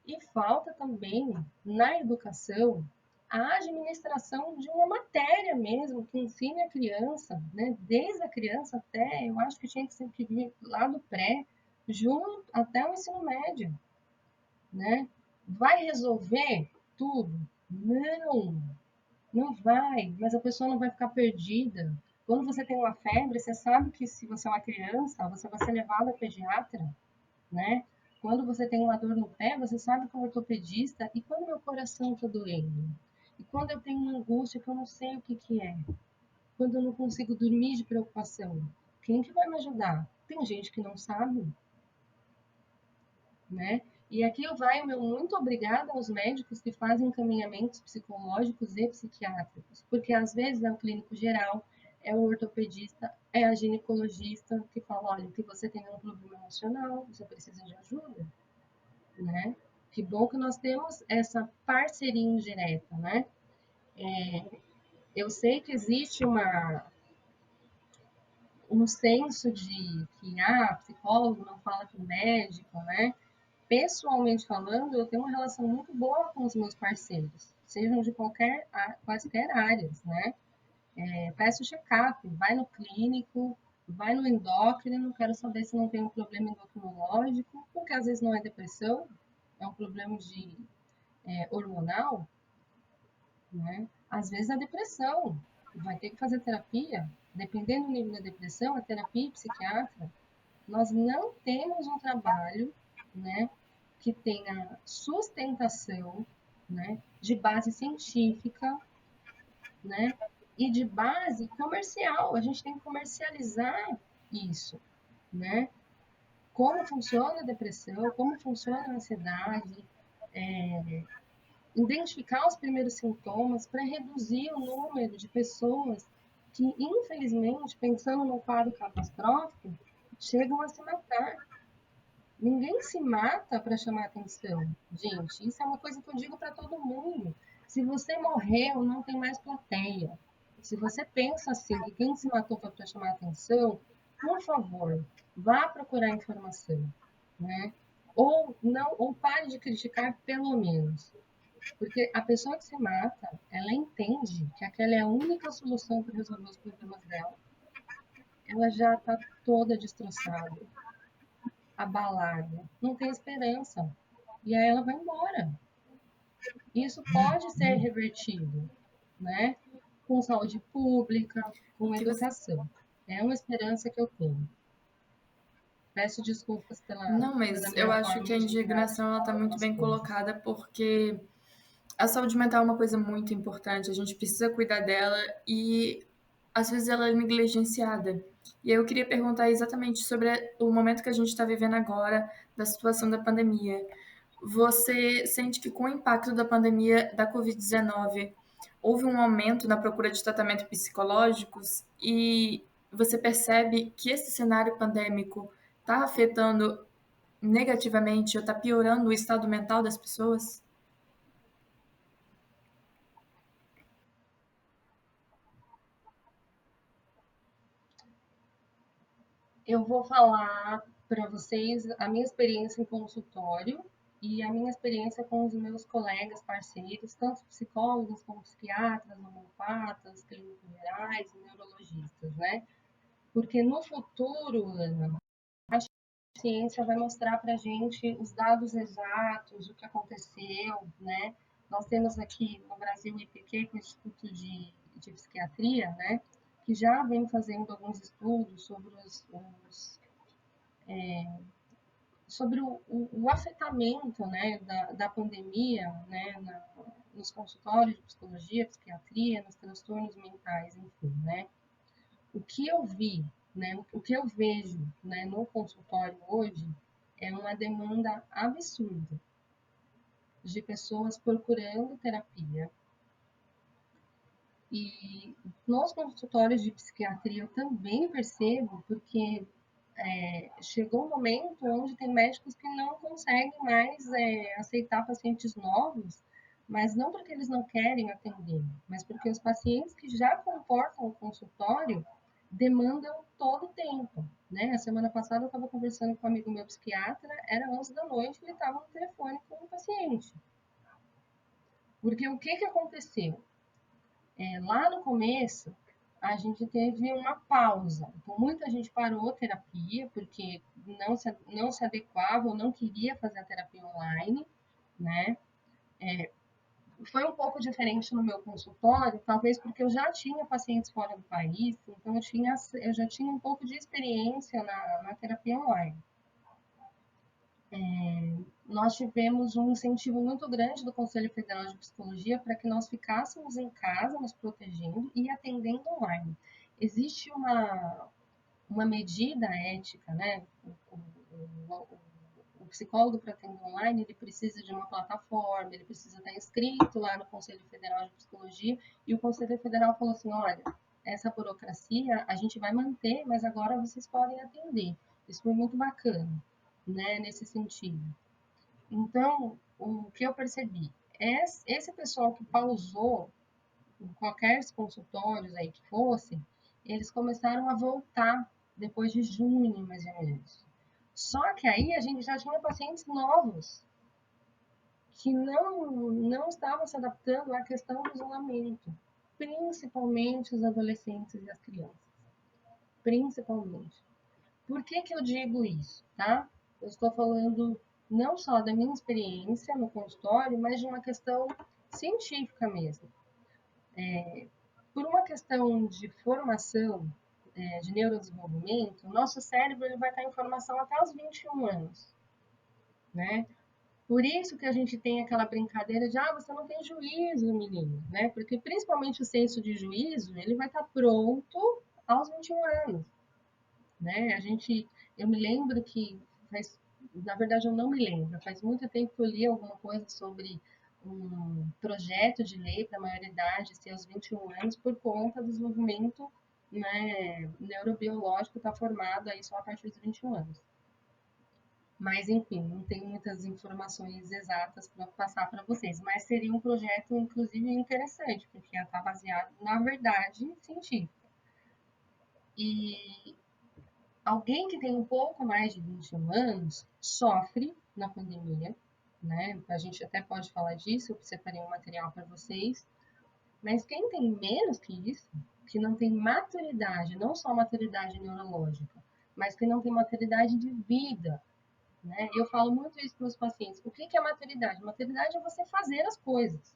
E falta também, na educação, a administração de uma matéria mesmo, que ensine a criança, né? Desde a criança até, eu acho que tinha que sempre vir lá do pré, junto até o ensino médio, né? Vai resolver tudo? Não, não vai, mas a pessoa não vai ficar perdida. Quando você tem uma febre, você sabe que se você é uma criança, você vai ser levado ao pediatra, né? Quando você tem uma dor no pé, você sabe que é um ortopedista. E quando meu coração está doendo? E quando eu tenho uma angústia que eu não sei o que é? Quando eu não consigo dormir de preocupação? Quem que vai me ajudar? Tem gente que não sabe, né? E aqui vai o meu muito obrigada aos médicos que fazem encaminhamentos psicológicos e psiquiátricos, porque às vezes é o clínico geral, é o ortopedista, é a ginecologista que fala, olha, que você tem um problema emocional, você precisa de ajuda, né? Que bom que nós temos essa parceria indireta, né? Eu sei que existe um senso de que psicólogo não fala com médico, né? Pessoalmente falando, eu tenho uma relação muito boa com os meus parceiros, sejam de quaisquer áreas, né? Peço check-up, vai no clínico, vai no endócrino, quero saber se não tem um problema endocrinológico, porque às vezes não é depressão, é um problema hormonal, né? Às vezes é depressão, vai ter que fazer terapia. Dependendo do nível da depressão, a terapia psiquiatra, nós não temos um trabalho, né, que tenha sustentação, né, de base científica, né, e de base comercial. A gente tem que comercializar isso, né? Como funciona a depressão, como funciona a ansiedade, identificar os primeiros sintomas para reduzir o número de pessoas que, infelizmente, pensando no quadro catastrófico, chegam a se matar. Ninguém se mata para chamar atenção. Gente, isso é uma coisa que eu digo para todo mundo. Se você morreu, não tem mais plateia. Se você pensa assim, que quem se matou foi para chamar atenção, por favor, vá procurar informação, né? Ou não, ou pare de criticar pelo menos. Porque a pessoa que se mata, ela entende que aquela é a única solução para resolver os problemas dela. Ela já está toda destroçada, abalada, não tem esperança. E aí ela vai embora. Isso pode ser revertido, né? Com saúde pública, O com que você... educação. É uma esperança que eu tenho. Peço desculpas Não, pela mas eu minha acho que forma a de indignação ela está falar muito das bem coisas. colocada porque a saúde mental é uma coisa muito importante, a gente precisa cuidar dela e às vezes ela é negligenciada. E eu queria perguntar exatamente sobre o momento que a gente está vivendo agora, da situação da pandemia. Você sente que com o impacto da pandemia da Covid-19 houve um aumento na procura de tratamento psicológicos e você percebe que esse cenário pandêmico está afetando negativamente ou está piorando o estado mental das pessoas? Eu vou falar para vocês a minha experiência em consultório e a minha experiência com os meus colegas, parceiros, tanto psicólogos como psiquiatras, homeopatas, clínicos gerais e neurologistas, né? Porque no futuro, Ana, a ciência vai mostrar para a gente os dados exatos, o que aconteceu, né? Nós temos aqui no Brasil o IPQ, que é o Instituto de Psiquiatria, né? Que já vem fazendo alguns estudos sobre sobre o afetamento, né, da pandemia, né, nos consultórios de psicologia, psiquiatria, nos transtornos mentais, enfim, né. O que eu vi, né, o que eu vejo, né, no consultório hoje é uma demanda absurda de pessoas procurando terapia. E nos consultórios de psiquiatria eu também percebo, porque chegou um momento onde tem médicos que não conseguem mais aceitar pacientes novos, mas não porque eles não querem atender, mas porque os pacientes que já comportam o consultório demandam todo o tempo. Né? A semana passada eu estava conversando com um amigo meu psiquiatra, era 11 da noite, ele estava no telefone com um paciente. Porque o que aconteceu? Lá no começo, a gente teve uma pausa. Então, muita gente parou a terapia porque não se adequava ou não queria fazer a terapia online, né? Foi um pouco diferente no meu consultório, talvez porque eu já tinha pacientes fora do país, então eu já tinha um pouco de experiência na terapia online. Nós tivemos um incentivo muito grande do Conselho Federal de Psicologia para que nós ficássemos em casa, nos protegendo e atendendo online. Existe uma medida ética, né? O psicólogo para atender online, ele precisa de uma plataforma, ele precisa estar inscrito lá no Conselho Federal de Psicologia, e o Conselho Federal falou assim, olha, essa burocracia a gente vai manter, mas agora vocês podem atender. Isso foi muito bacana, né, nesse sentido. Então, o que eu percebi? Esse pessoal que pausou em qualquer consultórios aí que fosse, eles começaram a voltar depois de junho, mais ou menos. Só que aí a gente já tinha pacientes novos que não estavam se adaptando à questão do isolamento, principalmente os adolescentes e as crianças. Principalmente. Por que eu digo isso, tá? Eu estou falando não só da minha experiência no consultório, mas de uma questão científica mesmo. Por uma questão de formação, de neurodesenvolvimento, o nosso cérebro ele vai estar em formação até os 21 anos, né? Por isso que a gente tem aquela brincadeira de, você não tem juízo, menino, né? Porque principalmente o senso de juízo, ele vai estar pronto aos 21 anos, né? Eu me lembro que na verdade eu não me lembro, faz muito tempo que eu li alguma coisa sobre um projeto de lei para a maioridade ser aos 21 anos por conta do desenvolvimento, né, neurobiológico está formado aí só a partir dos 21 anos. Mas, enfim, não tenho muitas informações exatas para passar para vocês. Mas seria um projeto, inclusive, interessante, porque está baseado na verdade científica. E alguém que tem um pouco mais de 21 anos sofre na pandemia, né? A gente até pode falar disso, eu separei um material para vocês. Mas quem tem menos que isso, que não tem maturidade, não só maturidade neurológica, mas que não tem maturidade de vida, né? Eu falo muito isso para os pacientes. O que é maturidade? Maturidade é você fazer as coisas.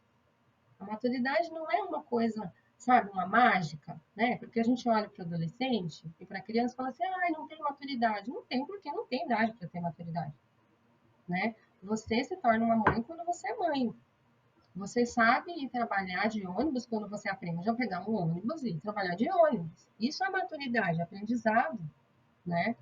A maturidade não é uma coisa, sabe, uma mágica, né? Porque a gente olha para o adolescente e para a criança e fala assim, não tem maturidade. Não tem, porque não tem idade para ter maturidade, né? Você se torna uma mãe quando você é mãe. Você sabe ir trabalhar de ônibus quando você aprende a pegar um ônibus e trabalhar de ônibus. Isso é maturidade, aprendizado, né?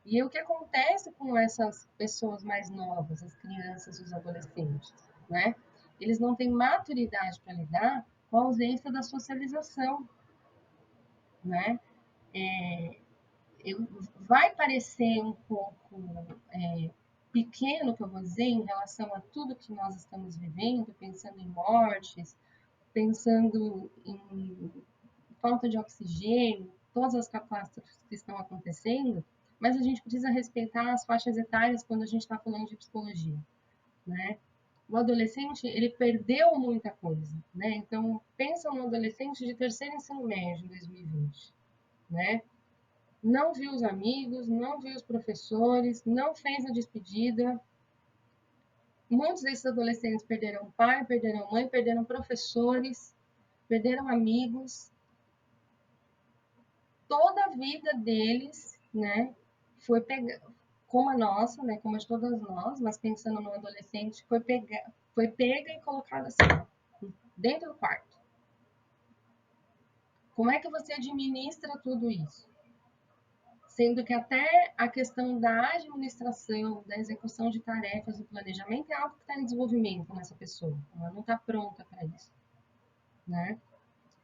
E o que acontece com essas pessoas mais novas, as crianças, os adolescentes, né? Eles não têm maturidade para lidar com a ausência da socialização, né? Vai parecer um pouco pequeno, que eu vou dizer, em relação a tudo que nós estamos vivendo, pensando em mortes, pensando em falta de oxigênio, todas as catástrofes que estão acontecendo, mas a gente precisa respeitar as faixas etárias quando a gente está falando de psicologia, né? O adolescente, ele perdeu muita coisa, né? Então, pensa no adolescente de terceiro ensino médio em 2020, né? Não viu os amigos, não viu os professores, não fez a despedida. Muitos desses adolescentes perderam pai, perderam mãe, perderam professores, perderam amigos. Toda a vida deles, né, foi pegar, como a nossa, né, como a de todas nós, mas pensando no adolescente, foi pega e colocada assim, dentro do quarto. Como é que você administra tudo isso? Sendo que até a questão da administração, da execução de tarefas, do planejamento é algo que está em desenvolvimento nessa pessoa. Ela não está pronta para isso, né?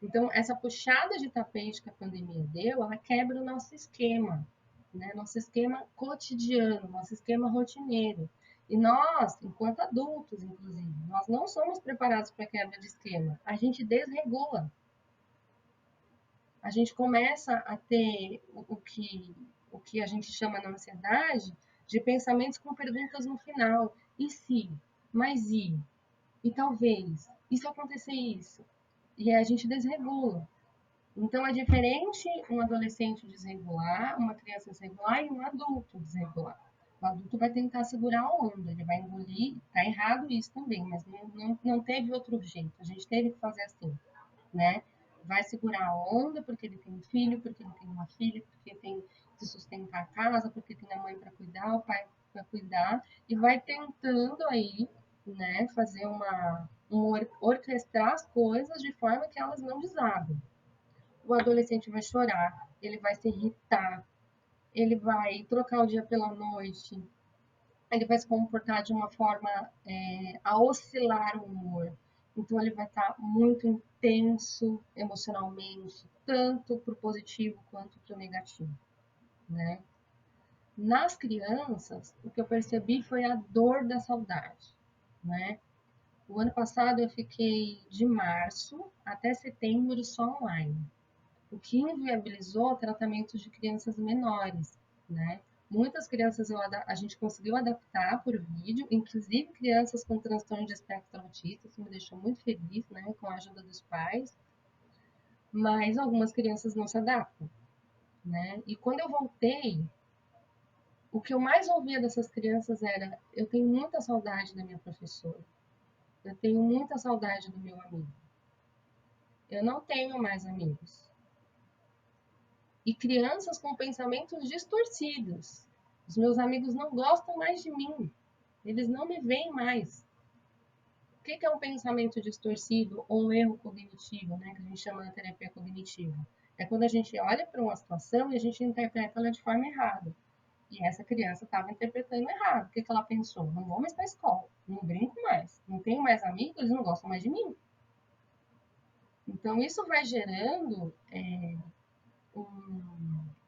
Então, essa puxada de tapete que a pandemia deu, ela quebra o nosso esquema, né? Nosso esquema cotidiano, nosso esquema rotineiro. E nós, enquanto adultos, inclusive, nós não somos preparados para a quebra de esquema. A gente desregula. A gente começa a ter o que a gente chama na ansiedade de pensamentos com perguntas no final. E se? Mas e? E talvez? E se acontecer isso? E aí a gente desregula. Então é diferente um adolescente desregular, uma criança desregular e um adulto desregular. O adulto vai tentar segurar a onda, ele vai engolir. Tá errado isso também, mas não teve outro jeito. A gente teve que fazer assim, né? Vai segurar a onda porque ele tem um filho, porque ele tem uma filha, porque tem que sustentar a casa, porque tem a mãe para cuidar, o pai para cuidar, e vai tentando aí, né, fazer orquestrar as coisas de forma que elas não desabem. O adolescente vai chorar, ele vai se irritar, ele vai trocar o dia pela noite, ele vai se comportar de uma forma a oscilar o humor. Então, ele vai estar muito intenso emocionalmente, tanto para o positivo quanto para o negativo, né? Nas crianças, o que eu percebi foi a dor da saudade, né? O ano passado eu fiquei de março até setembro só online, o que inviabilizou tratamentos de crianças menores, né? Muitas crianças a gente conseguiu adaptar por vídeo, inclusive crianças com transtorno de espectro autista, isso me deixou muito feliz, né, com a ajuda dos pais, mas algumas crianças não se adaptam, né? E quando eu voltei, o que eu mais ouvia dessas crianças era: eu tenho muita saudade da minha professora, eu tenho muita saudade do meu amigo, eu não tenho mais amigos. E crianças com pensamentos distorcidos. Os meus amigos não gostam mais de mim. Eles não me veem mais. O que é um pensamento distorcido ou um erro cognitivo, né, que a gente chama de terapia cognitiva? É quando a gente olha para uma situação e a gente interpreta ela de forma errada. E essa criança estava interpretando errado. O que ela pensou? Não vou mais para a escola, não brinco mais, não tenho mais amigos, eles não gostam mais de mim. Então, isso vai gerando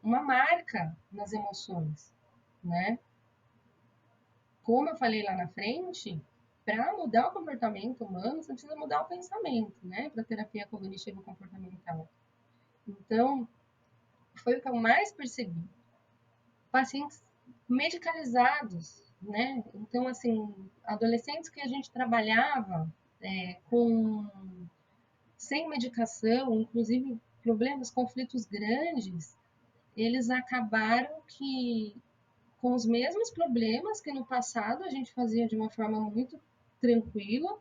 uma marca nas emoções, né? Como eu falei lá na frente, para mudar o comportamento humano, você precisa mudar o pensamento, né? Para terapia cognitiva comportamental. Então, foi o que eu mais percebi. Pacientes medicalizados, né? Então, assim, adolescentes que a gente trabalhava com sem medicação, inclusive problemas, conflitos grandes, eles acabaram que com os mesmos problemas que no passado a gente fazia de uma forma muito tranquila,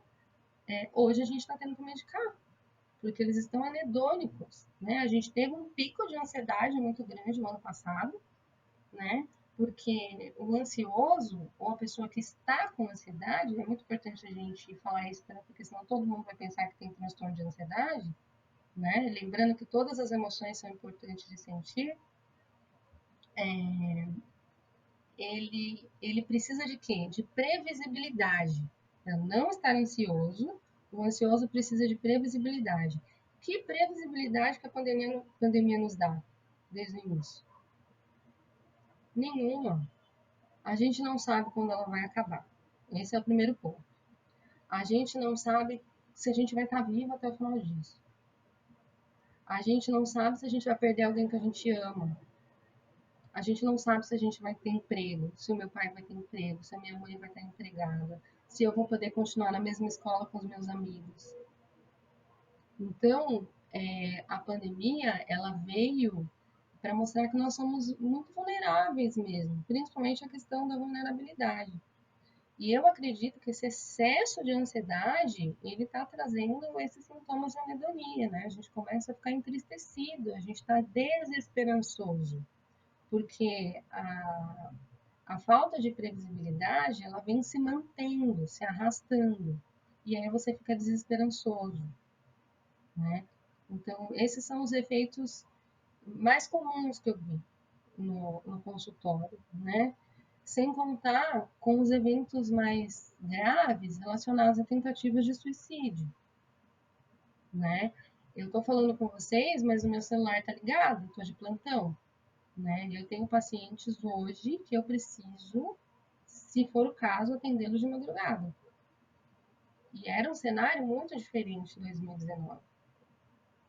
hoje a gente está tendo que medicar, porque eles estão anedônicos, né? A gente teve um pico de ansiedade muito grande no ano passado, né? Porque o ansioso, ou a pessoa que está com ansiedade, é muito importante a gente falar isso, né? Porque senão todo mundo vai pensar que tem transtorno de ansiedade, né? Lembrando que todas as emoções são importantes de sentir, ele precisa de quê? De previsibilidade. Para não estar ansioso, o ansioso precisa de previsibilidade. Que previsibilidade que a pandemia nos dá desde o início? Nenhuma. A gente não sabe quando ela vai acabar. Esse é o primeiro ponto. A gente não sabe se a gente vai estar vivo até o final disso. A gente não sabe se a gente vai perder alguém que a gente ama. A gente não sabe se a gente vai ter emprego, se o meu pai vai ter emprego, se a minha mãe vai estar empregada, se eu vou poder continuar na mesma escola com os meus amigos. Então, a pandemia, ela veio para mostrar que nós somos muito vulneráveis mesmo, principalmente a questão da vulnerabilidade. E eu acredito que esse excesso de ansiedade, ele está trazendo esses sintomas de anedonia, né? A gente começa a ficar entristecido, a gente está desesperançoso, porque a falta de previsibilidade, ela vem se mantendo, se arrastando, e aí você fica desesperançoso, né? Então, esses são os efeitos mais comuns que eu vi no consultório, né? Sem contar com os eventos mais graves relacionados a tentativas de suicídio, né? Eu estou falando com vocês, mas o meu celular está ligado, estou de plantão, né? Eu tenho pacientes hoje que eu preciso, se for o caso, atendê-los de madrugada. E era um cenário muito diferente em 2019,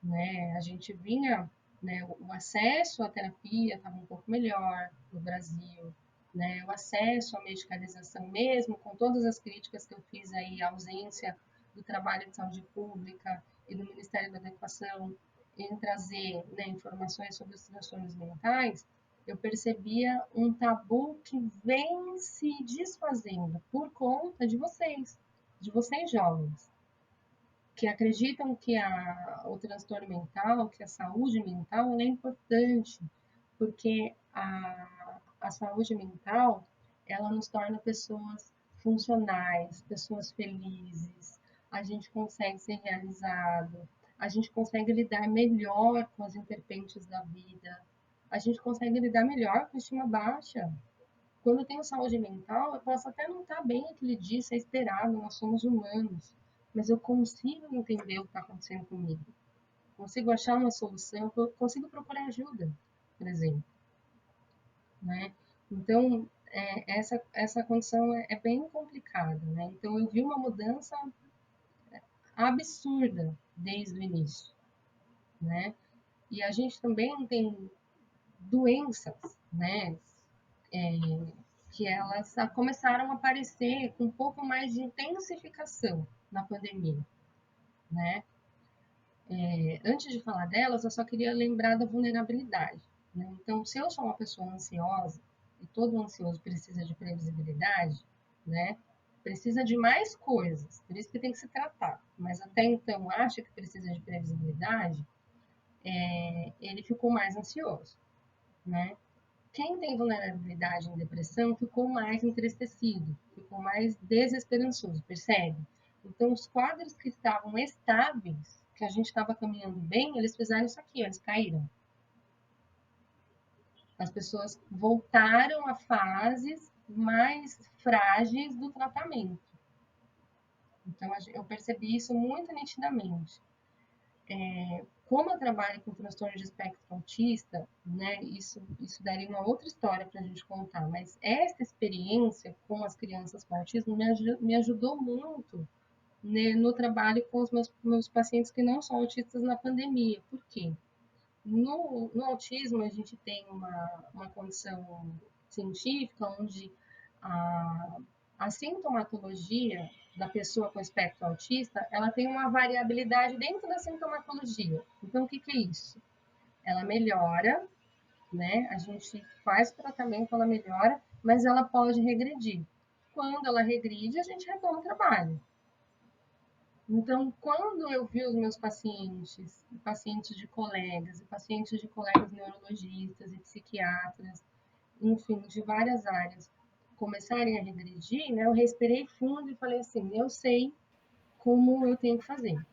né? A gente vinha, né, o acesso à terapia estava um pouco melhor no Brasil, né? O acesso à medicalização mesmo, com todas as críticas que eu fiz aí, a ausência do trabalho de saúde pública e do Ministério da Educação em trazer, né, informações sobre os transtornos mentais, eu percebia um tabu que vem se desfazendo por conta de vocês jovens, que acreditam que o transtorno mental, que a saúde mental é importante, porque a saúde mental, ela nos torna pessoas funcionais, pessoas felizes, a gente consegue ser realizado, a gente consegue lidar melhor com as interpentes da vida, a gente consegue lidar melhor com a estima baixa. Quando eu tenho saúde mental, eu posso até não estar bem aquele dia, isso é esperado, nós somos humanos, mas eu consigo entender o que está acontecendo comigo, consigo achar uma solução, consigo procurar ajuda, por exemplo, né? Então, essa condição é bem complicada, né? Então, eu vi uma mudança absurda desde o início, né? E a gente também tem doenças, né? Que elas começaram a aparecer com um pouco mais de intensificação na pandemia, né? Antes de falar delas, eu só queria lembrar da vulnerabilidade, né? Então, se eu sou uma pessoa ansiosa, e todo ansioso precisa de previsibilidade, né? Precisa de mais coisas, por isso que tem que se tratar. Mas até então acha que precisa de previsibilidade, ele ficou mais ansioso, né? Quem tem vulnerabilidade em depressão ficou mais entristecido, ficou mais desesperançoso, percebe? Então, os quadros que estavam estáveis, que a gente estava caminhando bem, eles fizeram isso aqui, eles caíram. As pessoas voltaram a fases mais frágeis do tratamento. Então, eu percebi isso muito nitidamente. Como eu trabalho com transtorno de espectro autista, né, isso daria uma outra história para a gente contar, mas essa experiência com as crianças com autismo me ajudou muito, né, no trabalho com os meus pacientes que não são autistas na pandemia. Por quê? No autismo, a gente tem uma condição científica onde a, a sintomatologia da pessoa com espectro autista, ela tem uma variabilidade dentro da sintomatologia. Então, o que é isso? Ela melhora, né? A gente faz o tratamento, ela melhora, mas ela pode regredir. Quando ela regride, a gente retoma o trabalho. Então, quando eu vi os meus pacientes, pacientes de colegas, e pacientes de colegas neurologistas e psiquiatras, enfim, de várias áreas, começarem a regredir, né, eu respirei fundo e falei assim: eu sei como eu tenho que fazer.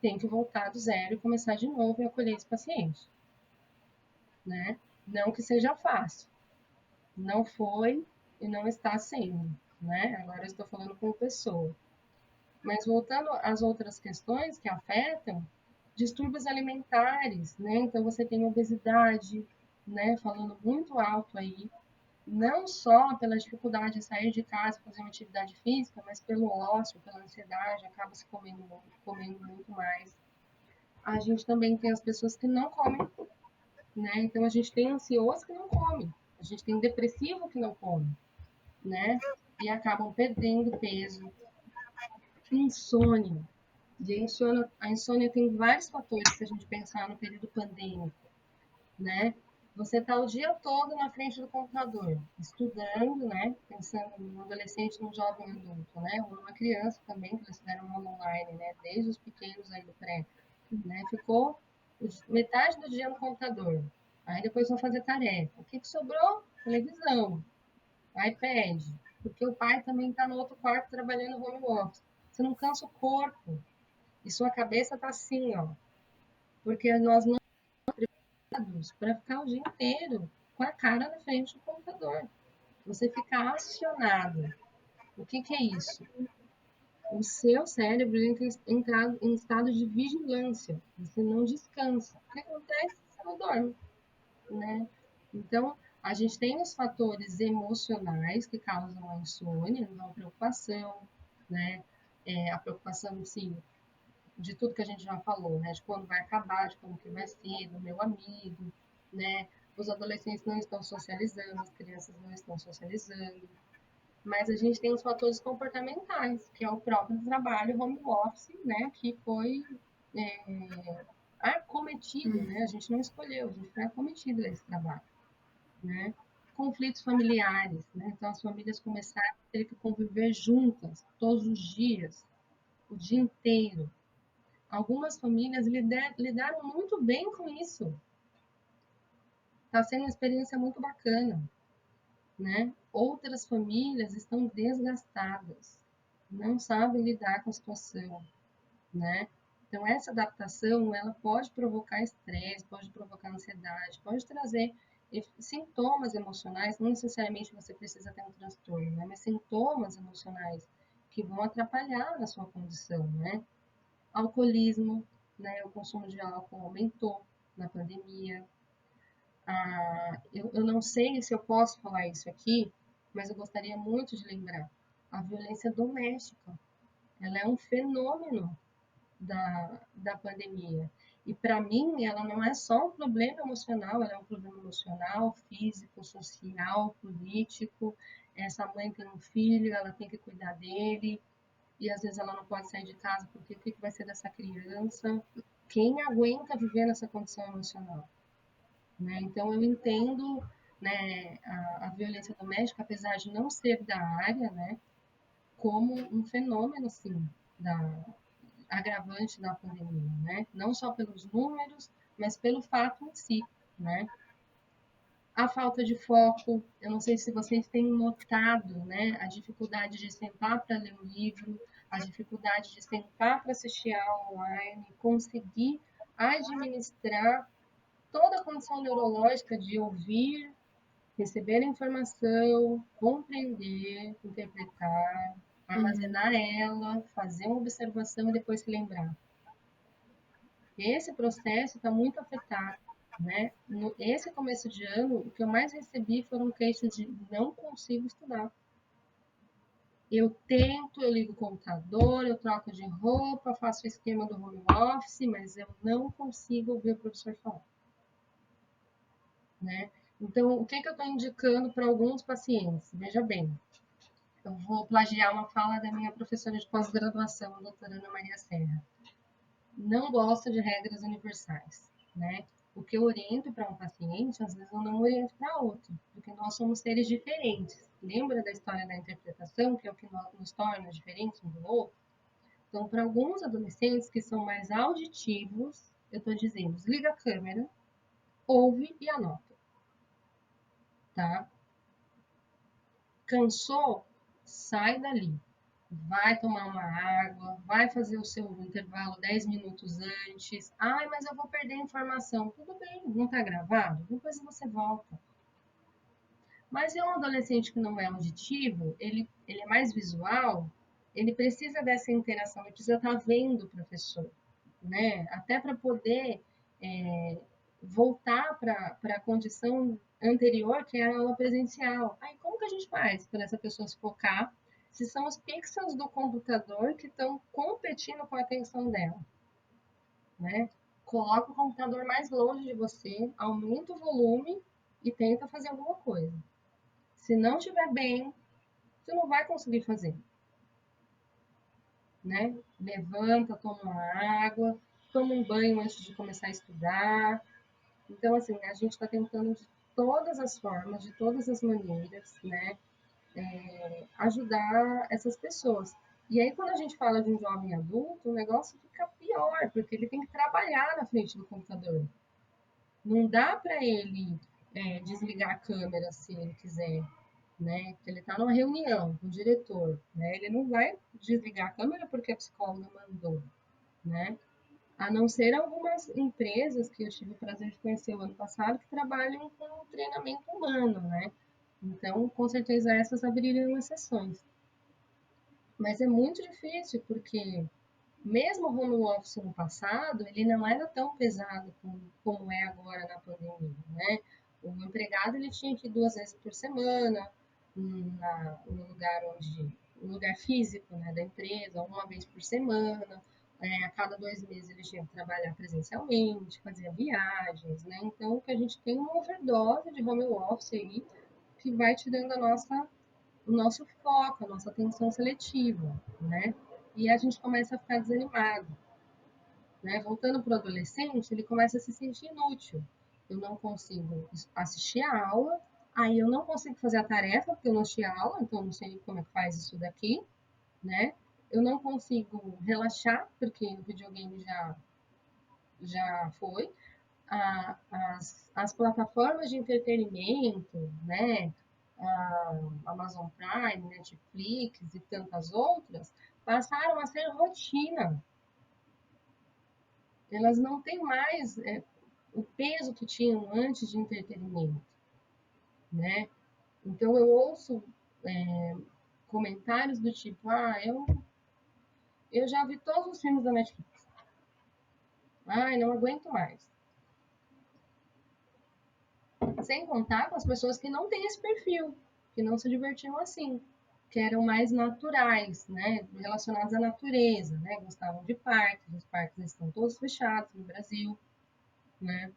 Tenho que voltar do zero e começar de novo e acolher esse paciente. Né? Não que seja fácil. Não foi e não está sendo. Né? Agora eu estou falando como pessoa. Mas voltando às outras questões que afetam, distúrbios alimentares, né? Então você tem obesidade, né? Falando muito alto aí, não só pela dificuldade de sair de casa e fazer uma atividade física, mas pelo ócio, pela ansiedade, acaba se comendo muito mais. A gente também tem as pessoas que não comem, né? Então a gente tem ansioso que não come, a gente tem depressivo que não come, né? E acabam perdendo peso, insônia. E a insônia tem vários fatores se a gente pensar no período pandêmico, né? Você está o dia todo na frente do computador, estudando, né? Pensando no adolescente, no jovem adulto, né? Ou numa criança também, que eles fizeram aula online, né? Desde os pequenos aí do pré, né? Ficou metade do dia no computador. Aí depois vão fazer tarefa. O que sobrou? Televisão, iPad. Porque o pai também está no outro quarto trabalhando home office. Você não cansa o corpo. E sua cabeça tá assim, ó. Porque nós não estamos para ficar o dia inteiro com a cara na frente do computador. Você fica acionado. O que é isso? O seu cérebro entra em estado de vigilância. Você não descansa. O que acontece? Você não dorme, né? Então, a gente tem os fatores emocionais que causam a insônia, a preocupação, né? A preocupação, sim, de tudo que a gente já falou, né? De quando vai acabar, de como que vai ser, do meu amigo, né? Os adolescentes não estão socializando, as crianças não estão socializando. Mas a gente tem os fatores comportamentais, que é o próprio trabalho home office, né? Que foi acometido, né? A gente não escolheu, a gente foi acometido desse trabalho, né? Conflitos familiares, né? Então as famílias começaram a ter que conviver juntas todos os dias, o dia inteiro. Algumas famílias lidaram muito bem com isso. Está sendo uma experiência muito bacana, né? Outras famílias estão desgastadas, não sabem lidar com a situação, né? Então essa adaptação, ela pode provocar estresse, pode provocar ansiedade, pode trazer sintomas emocionais, não necessariamente você precisa ter um transtorno, né? Mas sintomas emocionais que vão atrapalhar na sua condição, né? Alcoolismo, né? O consumo de álcool aumentou na pandemia. Eu não sei se eu posso falar isso aqui, mas eu gostaria muito de lembrar. A violência doméstica, ela é um fenômeno da pandemia. E para mim, ela não é só um problema emocional, ela é um problema emocional, físico, social, político. Essa mãe tem um filho, ela tem que cuidar dele, e às vezes ela não pode sair de casa porque o que vai ser dessa criança? Quem aguenta viver nessa condição emocional? Né? Então eu entendo, né, a violência doméstica, apesar de não ser da área, né, como um fenômeno assim, agravante da pandemia, né? Não só pelos números, mas pelo fato em si, né? A falta de foco, eu não sei se vocês têm notado, né, a dificuldade de sentar para ler um livro, a dificuldade de sentar para assistir a online, conseguir administrar toda a condição neurológica de ouvir, receber a informação, compreender, interpretar, armazenar ela, fazer uma observação e depois se lembrar. Esse processo está muito afetado, né? Esse começo de ano, o que eu mais recebi foram queixas de não consigo estudar. Eu tento, eu ligo o computador, eu troco de roupa, faço o esquema do home office, mas eu não consigo ouvir o professor falar, né? Então, o que eu estou indicando para alguns pacientes? Veja bem, eu vou plagiar uma fala da minha professora de pós-graduação, a doutora Ana Maria Serra. Não gosta de regras universais, né? O que eu oriento para um paciente, às vezes eu não oriento para outro, porque nós somos seres diferentes. Lembra da história da interpretação, que é o que nos torna diferentes um do outro? Então, para alguns adolescentes que são mais auditivos, eu estou dizendo, desliga a câmera, ouve e anota, tá? Cansou? Sai dali. Vai tomar uma água, vai fazer o seu intervalo 10 minutos antes. Ai, mas eu vou perder a informação. Tudo bem, não está gravado? Depois você volta. Mas é um adolescente que não é auditivo, ele é mais visual, ele precisa dessa interação, ele precisa estar vendo o professor, né? Até para poder voltar para a condição anterior, que era a aula presencial. Aí, como que a gente faz para essa pessoa se focar se são os pixels do computador que estão competindo com a atenção dela, né? Coloca o computador mais longe de você, aumenta o volume e tenta fazer alguma coisa. Se não estiver bem, você não vai conseguir fazer, né? Levanta, toma uma água, toma um banho antes de começar a estudar. Então, assim, a gente está tentando de todas as formas, de todas as maneiras, né? Ajudar essas pessoas. E aí, quando a gente fala de um jovem adulto, o negócio fica pior, porque ele tem que trabalhar na frente do computador. Não dá para ele desligar a câmera se ele quiser, né? Ele está numa reunião com o diretor, né? Ele não vai desligar a câmera porque a psicóloga mandou, né? A não ser algumas empresas que eu tive o prazer de conhecer o ano passado que trabalham com treinamento humano, né? Então, com certeza essas abririam exceções. Mas é muito difícil porque mesmo o home office no passado, ele não era tão pesado como é agora na pandemia, né? O empregado ele tinha que ir 2 vezes por semana no lugar físico, né, da empresa, uma vez por semana. A cada 2 meses ele tinha que trabalhar presencialmente, fazia viagens, né? Então, que a gente tem uma overdose de home office aí que vai tirando o nosso foco, a nossa atenção seletiva, né? E a gente começa a ficar desanimado, né? Voltando para o adolescente, ele começa a se sentir inútil. Eu não consigo assistir a aula, aí eu não consigo fazer a tarefa, porque eu não assisti a aula, então eu não sei como é que faz isso daqui, né? Eu não consigo relaxar, porque o videogame já foi. As plataformas de entretenimento, né? A Amazon Prime, Netflix e tantas outras, passaram a ser rotina. Elas não têm mais o peso que tinham antes de entretenimento, né? Então eu ouço comentários do tipo, eu já vi todos os filmes da Netflix. Ai, não aguento mais. Sem contar com as pessoas que não têm esse perfil, que não se divertiam assim, que eram mais naturais, né? Relacionados à natureza, né? Gostavam de parques, os parques estão todos fechados no Brasil, né?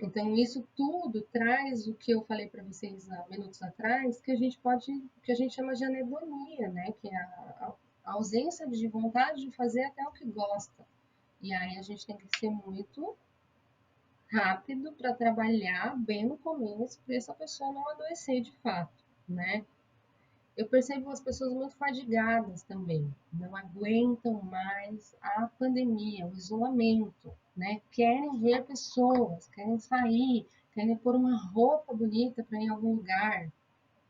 Então, isso tudo traz o que eu falei para vocês há minutos atrás, que a gente chama de anedonia, né? Que é a ausência de vontade de fazer até o que gosta. E aí a gente tem que ser muito rápido para trabalhar bem no começo, para essa pessoa não adoecer de fato, né? Eu percebo as pessoas muito fadigadas também, não aguentam mais a pandemia, o isolamento, né? Querem ver pessoas, querem sair, querem pôr uma roupa bonita para ir em algum lugar,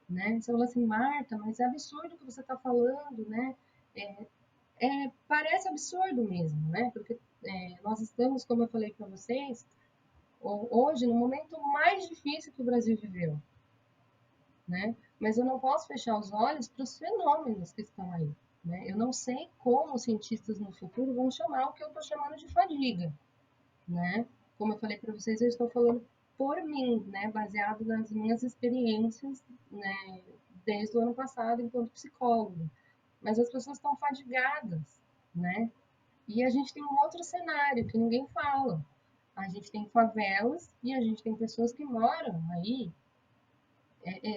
né? Você fala assim, Marta, mas é absurdo o que você está falando, né? Parece absurdo mesmo, né? Porque nós estamos, como eu falei para vocês, hoje no momento mais difícil que o Brasil viveu, né? Mas eu não posso fechar os olhos para os fenômenos que estão aí, né? Eu não sei como os cientistas no futuro vão chamar o que eu estou chamando de fadiga, né? Como eu falei para vocês, eu estou falando por mim, né? Baseado nas minhas experiências, né? Desde o ano passado enquanto psicóloga. Mas as pessoas estão fadigadas, né? E a gente tem um outro cenário que ninguém fala. A gente tem favelas e a gente tem pessoas que moram aí.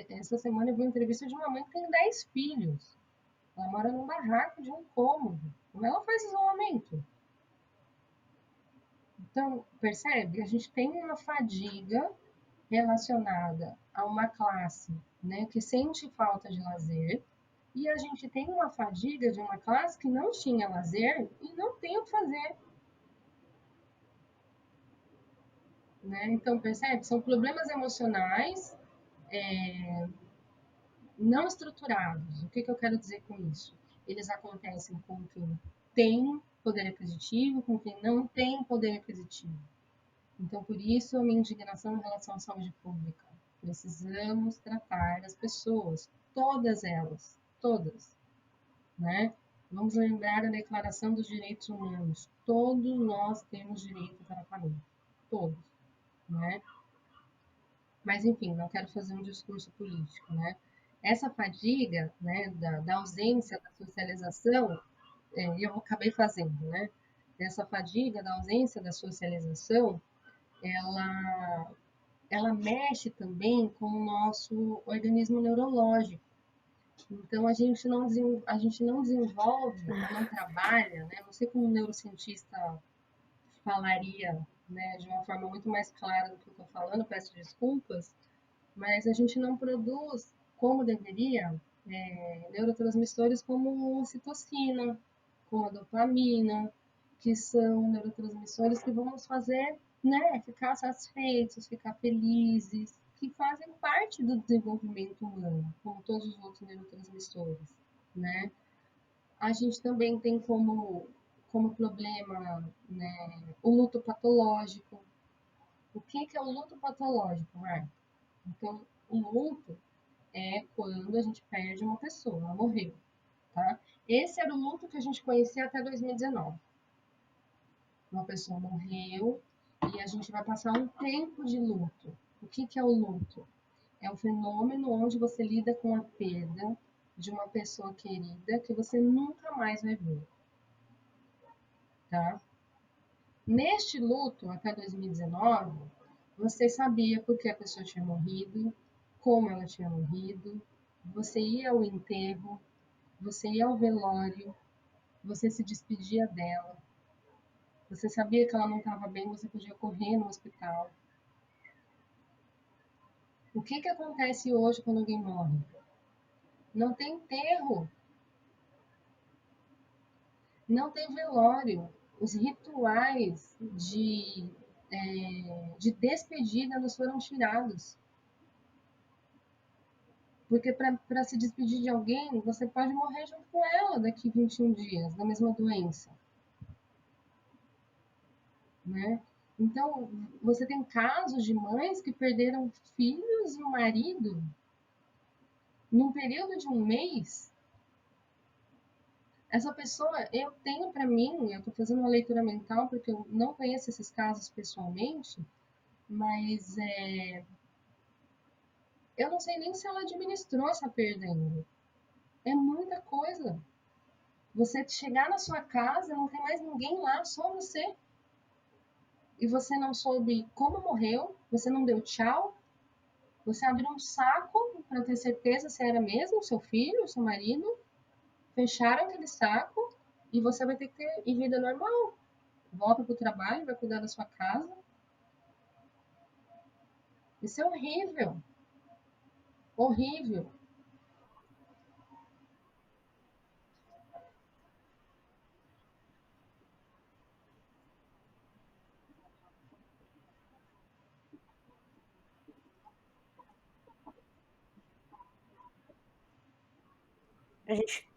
Essa semana eu vi uma entrevista de uma mãe que tem 10 filhos. Ela mora num barraco de um cômodo. Como ela faz isolamento? Então, percebe? A gente tem uma fadiga relacionada a uma classe, né, que sente falta de lazer, e a gente tem uma fadiga de uma classe que não tinha lazer e não tem o que fazer. Né? Então, percebe? São problemas emocionais não estruturados. O que, que eu quero dizer com isso? Eles acontecem com quem tem poder aquisitivo, com quem não tem poder aquisitivo. Então, por isso, a minha indignação em relação à saúde pública. Precisamos tratar as pessoas, todas elas, todas, né? Vamos lembrar a Declaração dos Direitos Humanos. Todos nós temos direito a tratamento, todos, né? Mas, enfim, não quero fazer um discurso político, né? Essa fadiga, né, da ausência da socialização, eu acabei fazendo, né? Essa fadiga da ausência da socialização, ela, ela mexe também com o nosso organismo neurológico. Então, a gente não desenvolve, não trabalha, né? Não sei como um neurocientista falaria, né, de uma forma muito mais clara do que eu estou falando, peço desculpas, mas a gente não produz como deveria neurotransmissores como a ocitocina, como a dopamina, que são neurotransmissores que vão nos fazer, né, ficar satisfeitos, ficar felizes, que fazem parte do desenvolvimento humano, como todos os outros neurotransmissores, né? A gente também tem como problema, né, o luto patológico. O que é o luto patológico, Marta? Então, o luto é quando a gente perde uma pessoa, ela morreu, tá? Esse era o luto que a gente conhecia até 2019. Uma pessoa morreu e a gente vai passar um tempo de luto. O que é o luto? É um fenômeno onde você lida com a perda de uma pessoa querida que você nunca mais vai ver, tá? Neste luto, até 2019, você sabia por que a pessoa tinha morrido, como ela tinha morrido, você ia ao enterro, você ia ao velório, você se despedia dela, você sabia que ela não estava bem, você podia correr no hospital. O que, que acontece hoje quando alguém morre? Não tem enterro, não tem velório. Os rituais de despedida nos foram tirados. Porque para se despedir de alguém, você pode morrer junto com ela daqui 21 dias, da mesma doença. Né? Então, você tem casos de mães que perderam filhos e o marido num período de um mês. Essa pessoa, eu tenho para mim, eu estou fazendo uma leitura mental porque eu não conheço esses casos pessoalmente, mas eu não sei nem se ela administrou essa perda ainda. É muita coisa. Você chegar na sua casa, não tem mais ninguém lá, só você. E você não soube como morreu, você não deu tchau, você abriu um saco para ter certeza se era mesmo seu filho, seu marido, fecharam aquele saco e você vai ter que ir vida normal. Volta para o trabalho, vai cuidar da sua casa. Isso é horrível, horrível. gente,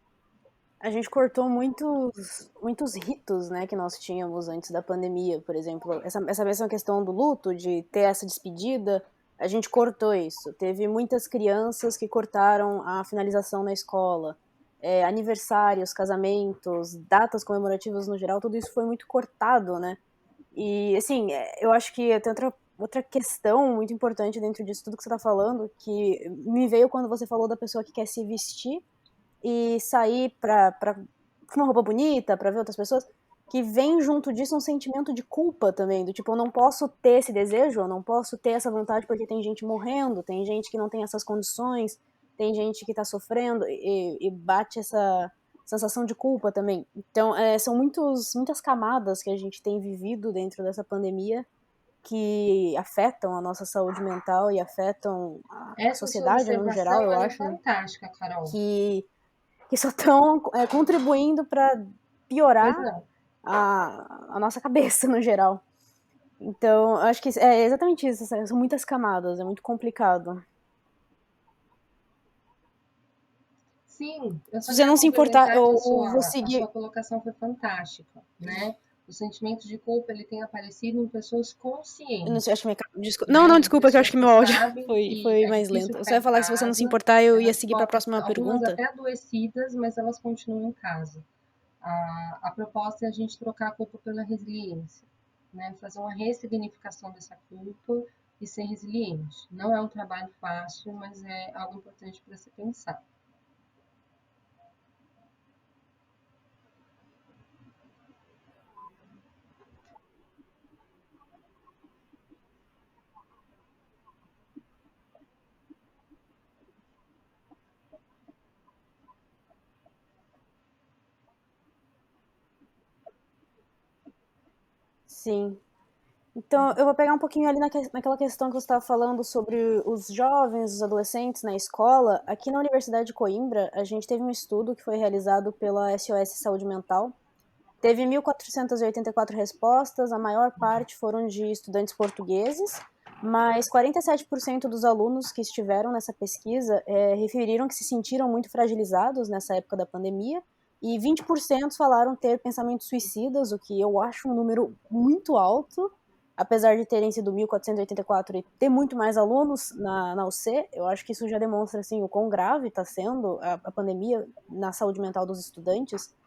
a gente cortou muitos ritos, né, que nós tínhamos antes da pandemia, por exemplo. Essa mesma questão do luto, de ter essa despedida, a gente cortou isso. Teve muitas crianças que cortaram a finalização na escola. Aniversários, casamentos, datas comemorativas no geral, tudo isso foi muito cortado, né? E, assim, eu acho que tem outra questão muito importante dentro disso tudo que você tá falando, que me veio quando você falou da pessoa que quer se vestir e sair com uma roupa bonita, pra ver outras pessoas, que vem junto disso um sentimento de culpa também, do tipo, eu não posso ter esse desejo, eu não posso ter essa vontade porque tem gente morrendo, tem gente que não tem essas condições, tem gente que tá sofrendo, e bate essa sensação de culpa também. Então, são muitas camadas que a gente tem vivido dentro dessa pandemia que afetam a nossa saúde mental e afetam a Essa sua sociedade no geral, observação, eu ela é acho, né? fantástica, Carol. Que só estão contribuindo para Pois piorar não. a nossa cabeça no geral. Então, acho que é exatamente isso. São muitas camadas, é muito complicado. Sim, eu Se só você queria não se importar, complementar que eu vou a sua seguir. colocação foi fantástica, né? O sentimento de culpa ele tem aparecido em pessoas Eu não sei, conscientes, acho que não, né? não, Em desculpa, que eu acho pessoas que que meu áudio sabem que foi é mais difícil lento. Eu só ficar ia em falar que se você não se casa, importar, eu ia elas seguir para a próxima algumas pergunta. até adoecidas, mas elas continuam em casa. A proposta é a gente trocar a culpa pela resiliência, né? Fazer uma ressignificação dessa culpa e ser resiliente. Não é um trabalho fácil, mas é algo importante para se pensar. Sim. Então, eu vou pegar um pouquinho ali naquela questão que você estava falando sobre os jovens, os adolescentes na escola. Aqui na Universidade de Coimbra, a gente teve um estudo que foi realizado pela SOS Saúde Mental. Teve 1.484 respostas, a maior parte foram de estudantes portugueses, mas 47% dos alunos que estiveram nessa pesquisa referiram que se sentiram muito fragilizados nessa época da pandemia, e 20% falaram ter pensamentos suicidas, o que eu acho um número muito alto, apesar de terem sido 1.484 e ter muito mais alunos na UC. Eu acho que isso já demonstra assim, o quão grave está sendo a pandemia na saúde mental dos estudantes.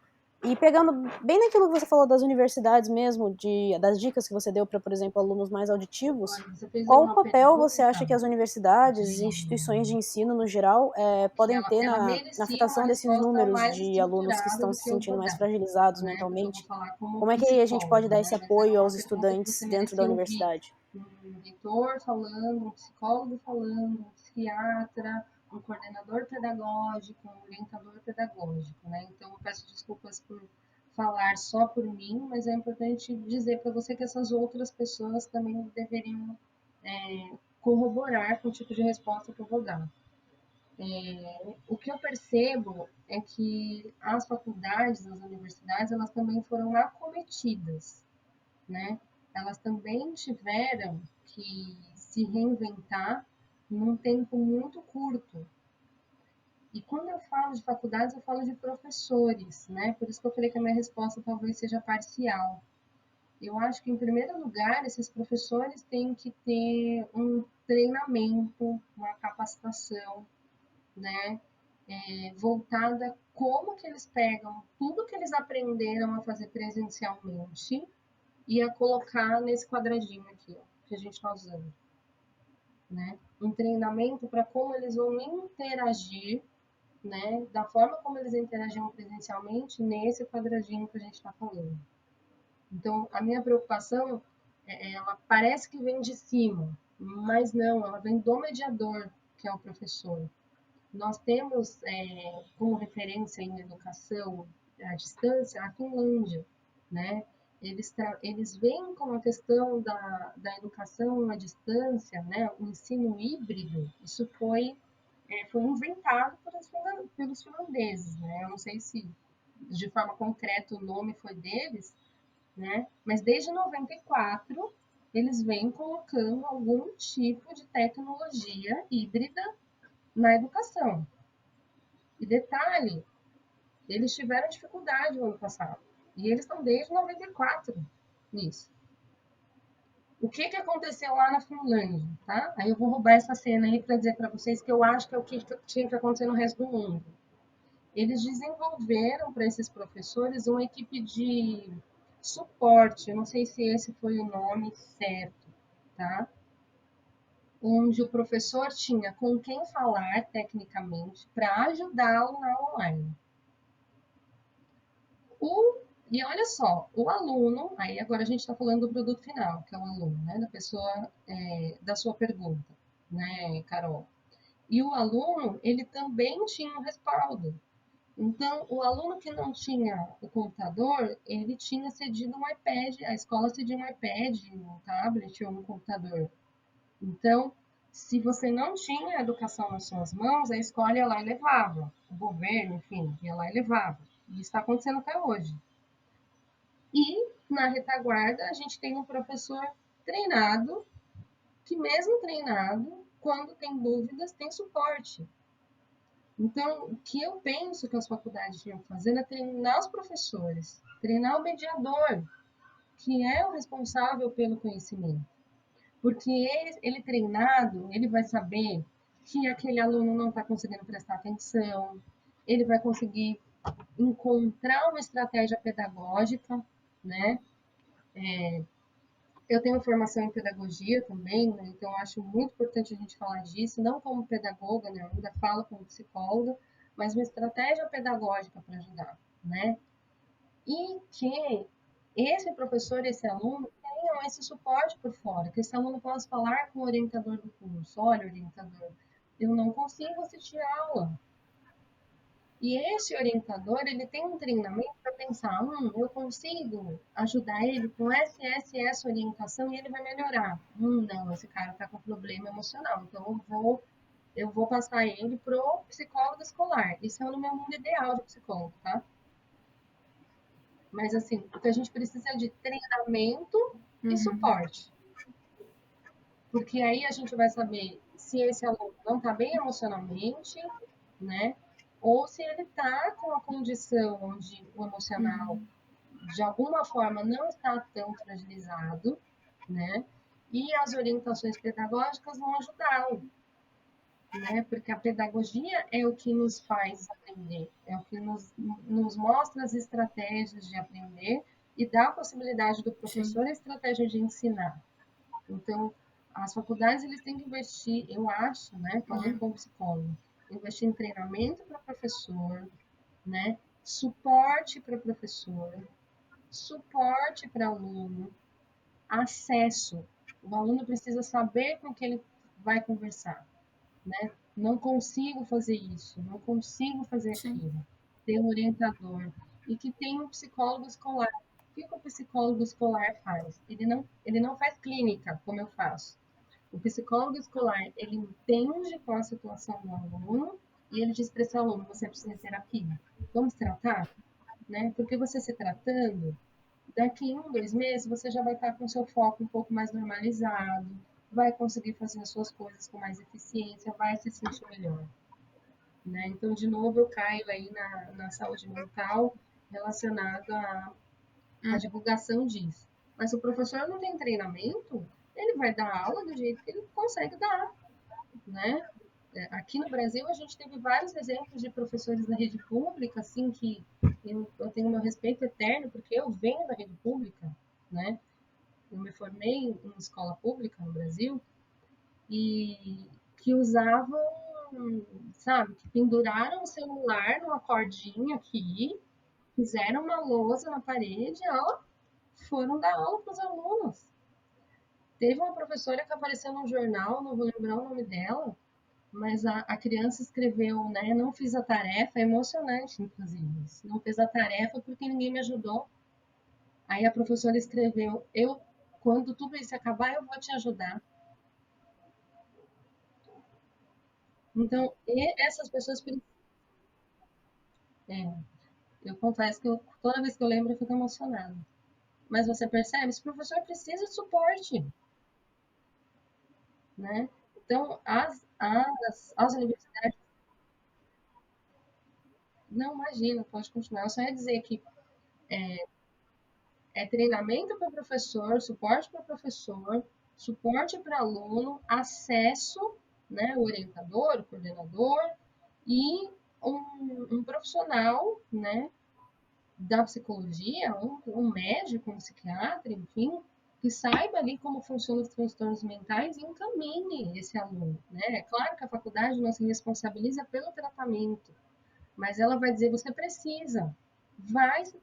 E pegando bem naquilo que você falou das universidades mesmo, das dicas que você deu para, por exemplo, alunos mais auditivos, Agora, você fez qual o uma papel você acha pergunta que as universidades, de instituições de ensino no geral, que podem ter ela na merecia uma afetação desses resposta números mais de alunos que estruturada estão do se que eu sentindo vou mais dar, fragilizados né? Porque eu vou mentalmente? falar como Como é que a gente pode psicóloga, dar esse né? Mas é apoio uma aos pergunta que estudantes você dentro da merecia ouvir universidade? um reitor falando, um psicólogo falando, um psiquiatra, um coordenador pedagógico, um orientador pedagógico, né? Então, eu peço desculpas por falar só por mim, mas é importante dizer para você que essas outras pessoas também deveriam corroborar com o tipo de resposta que eu vou dar. O que eu percebo é que as faculdades, as universidades, elas também foram acometidas, né? Elas também tiveram que se reinventar num tempo muito curto. E quando eu falo de faculdades, eu falo de professores, né? Por isso que eu falei que a minha resposta talvez seja parcial. Eu acho que, em primeiro lugar, esses professores têm que ter um treinamento, uma capacitação, né? Voltada como que eles pegam tudo que eles aprenderam a fazer presencialmente e a colocar nesse quadradinho aqui, ó, que a gente está usando, né? Um treinamento para como eles vão interagir, né? Da forma como eles interagiam presencialmente nesse quadradinho que a gente está falando. Então, a minha preocupação, ela parece que vem de cima, mas não, ela vem do mediador, que é o professor. Nós temos como referência em educação à distância a Finlândia, né? Eles veem como a questão da educação à distância, né? O ensino híbrido, isso foi inventado pelos finlandeses, né? Eu não sei se de forma concreta o nome foi deles, né? Mas desde 94 eles vêm colocando algum tipo de tecnologia híbrida na educação. E detalhe, Eles tiveram dificuldade no ano passado. E eles estão desde 94 nisso. O que aconteceu lá na Finlândia, tá? Aí eu vou roubar essa cena aí para dizer para vocês que eu acho que é o que tinha que acontecer no resto do mundo. Eles desenvolveram para esses professores uma equipe de suporte, eu não sei se esse foi o nome certo, tá? Onde o professor tinha com quem falar tecnicamente para ajudá-lo na online. E olha só, o aluno, aí agora a gente está falando do produto final, que é o aluno, né, da pessoa, da sua pergunta, né, Carol? E o aluno, ele também tinha um respaldo. Então, o aluno que não tinha o computador, ele tinha cedido um iPad, a escola cedia um iPad, um tablet ou um computador. Então, se você não tinha a educação nas suas mãos, a escola ia lá e levava. O governo, enfim, ia lá e levava. E isso está acontecendo até hoje. E na retaguarda, a gente tem um professor treinado, que mesmo treinado, quando tem dúvidas, tem suporte. Então, o que eu penso que as faculdades tinham que fazer é treinar os professores, treinar o mediador, que é o responsável pelo conhecimento. Porque ele treinado, ele vai saber que aquele aluno não está conseguindo prestar atenção, ele vai conseguir encontrar uma estratégia pedagógica, né? Eu tenho formação em pedagogia também, né? Então acho muito importante a gente falar disso, não como pedagoga, né? Eu ainda falo como psicóloga, mas uma estratégia pedagógica para ajudar, né? E que esse professor, esse aluno, tenham esse suporte por fora, que esse aluno possa falar com o orientador do curso, olha, orientador, eu não consigo assistir aula, e esse orientador, ele tem um treinamento para pensar, eu consigo ajudar ele com essa orientação e ele vai melhorar. Não, esse cara está com problema emocional, então eu vou passar ele pro psicólogo escolar. Isso é o meu mundo ideal de psicólogo, tá? Mas assim, o que a gente precisa é de treinamento e suporte. Porque aí a gente vai saber se esse aluno não está bem emocionalmente, né? Ou se ele está com uma condição onde o emocional, de alguma forma, não está tão fragilizado, né? E as orientações pedagógicas vão ajudá-lo, né? Porque a pedagogia é o que nos faz aprender, é o que nos mostra as estratégias de aprender e dá a possibilidade do professor a estratégia de ensinar. Então, as faculdades eles têm que investir, eu acho, né, falando como psicólogo, investir em treinamento para professor, né, suporte para professor, suporte para aluno, acesso. O aluno precisa saber com que ele vai conversar, né? Não consigo fazer isso, não consigo fazer Sim. aquilo. Ter um orientador e que tenha um psicólogo escolar. O que o psicólogo escolar faz? Ele não faz clínica, como eu faço. O psicólogo escolar, ele entende qual a situação do aluno e ele diz para esse aluno, você precisa de terapia. Vamos tratar? Né? Porque você se tratando, daqui 1, 2 meses, você já vai estar com seu foco um pouco mais normalizado, vai conseguir fazer as suas coisas com mais eficiência, vai se sentir melhor. Né? Então, de novo, eu caio aí na saúde mental relacionada à divulgação disso. Mas se o professor não tem treinamento, ele vai dar aula do jeito que ele consegue dar, né? Aqui no Brasil, a gente teve vários exemplos de professores da rede pública, assim, que eu tenho meu respeito eterno, porque eu venho da rede pública, né? Eu me formei em escola pública no Brasil, e que usavam, sabe, que penduraram o celular numa cordinha aqui, fizeram uma lousa na parede, ó, foram dar aula para os alunos. Teve uma professora que apareceu no jornal, não vou lembrar o nome dela, mas a criança escreveu, né? Não fiz a tarefa, é emocionante, inclusive. Não fiz a tarefa porque ninguém me ajudou. Aí a professora escreveu, quando tudo isso acabar, eu vou te ajudar. Então, essas pessoas. É, eu confesso que toda vez que eu lembro, eu fico emocionada. Mas você percebe, esse professor precisa de suporte, né? Então, as universidades Não, imagina, pode continuar. Eu só ia dizer que é treinamento para professor, suporte para aluno, acesso, né, o orientador, o coordenador e um profissional, né, da psicologia, um médico, um psiquiatra, enfim, que saiba ali como funcionam os transtornos mentais e encaminhe esse aluno, né? É claro que a faculdade não se responsabiliza pelo tratamento, mas ela vai dizer, você precisa, vai se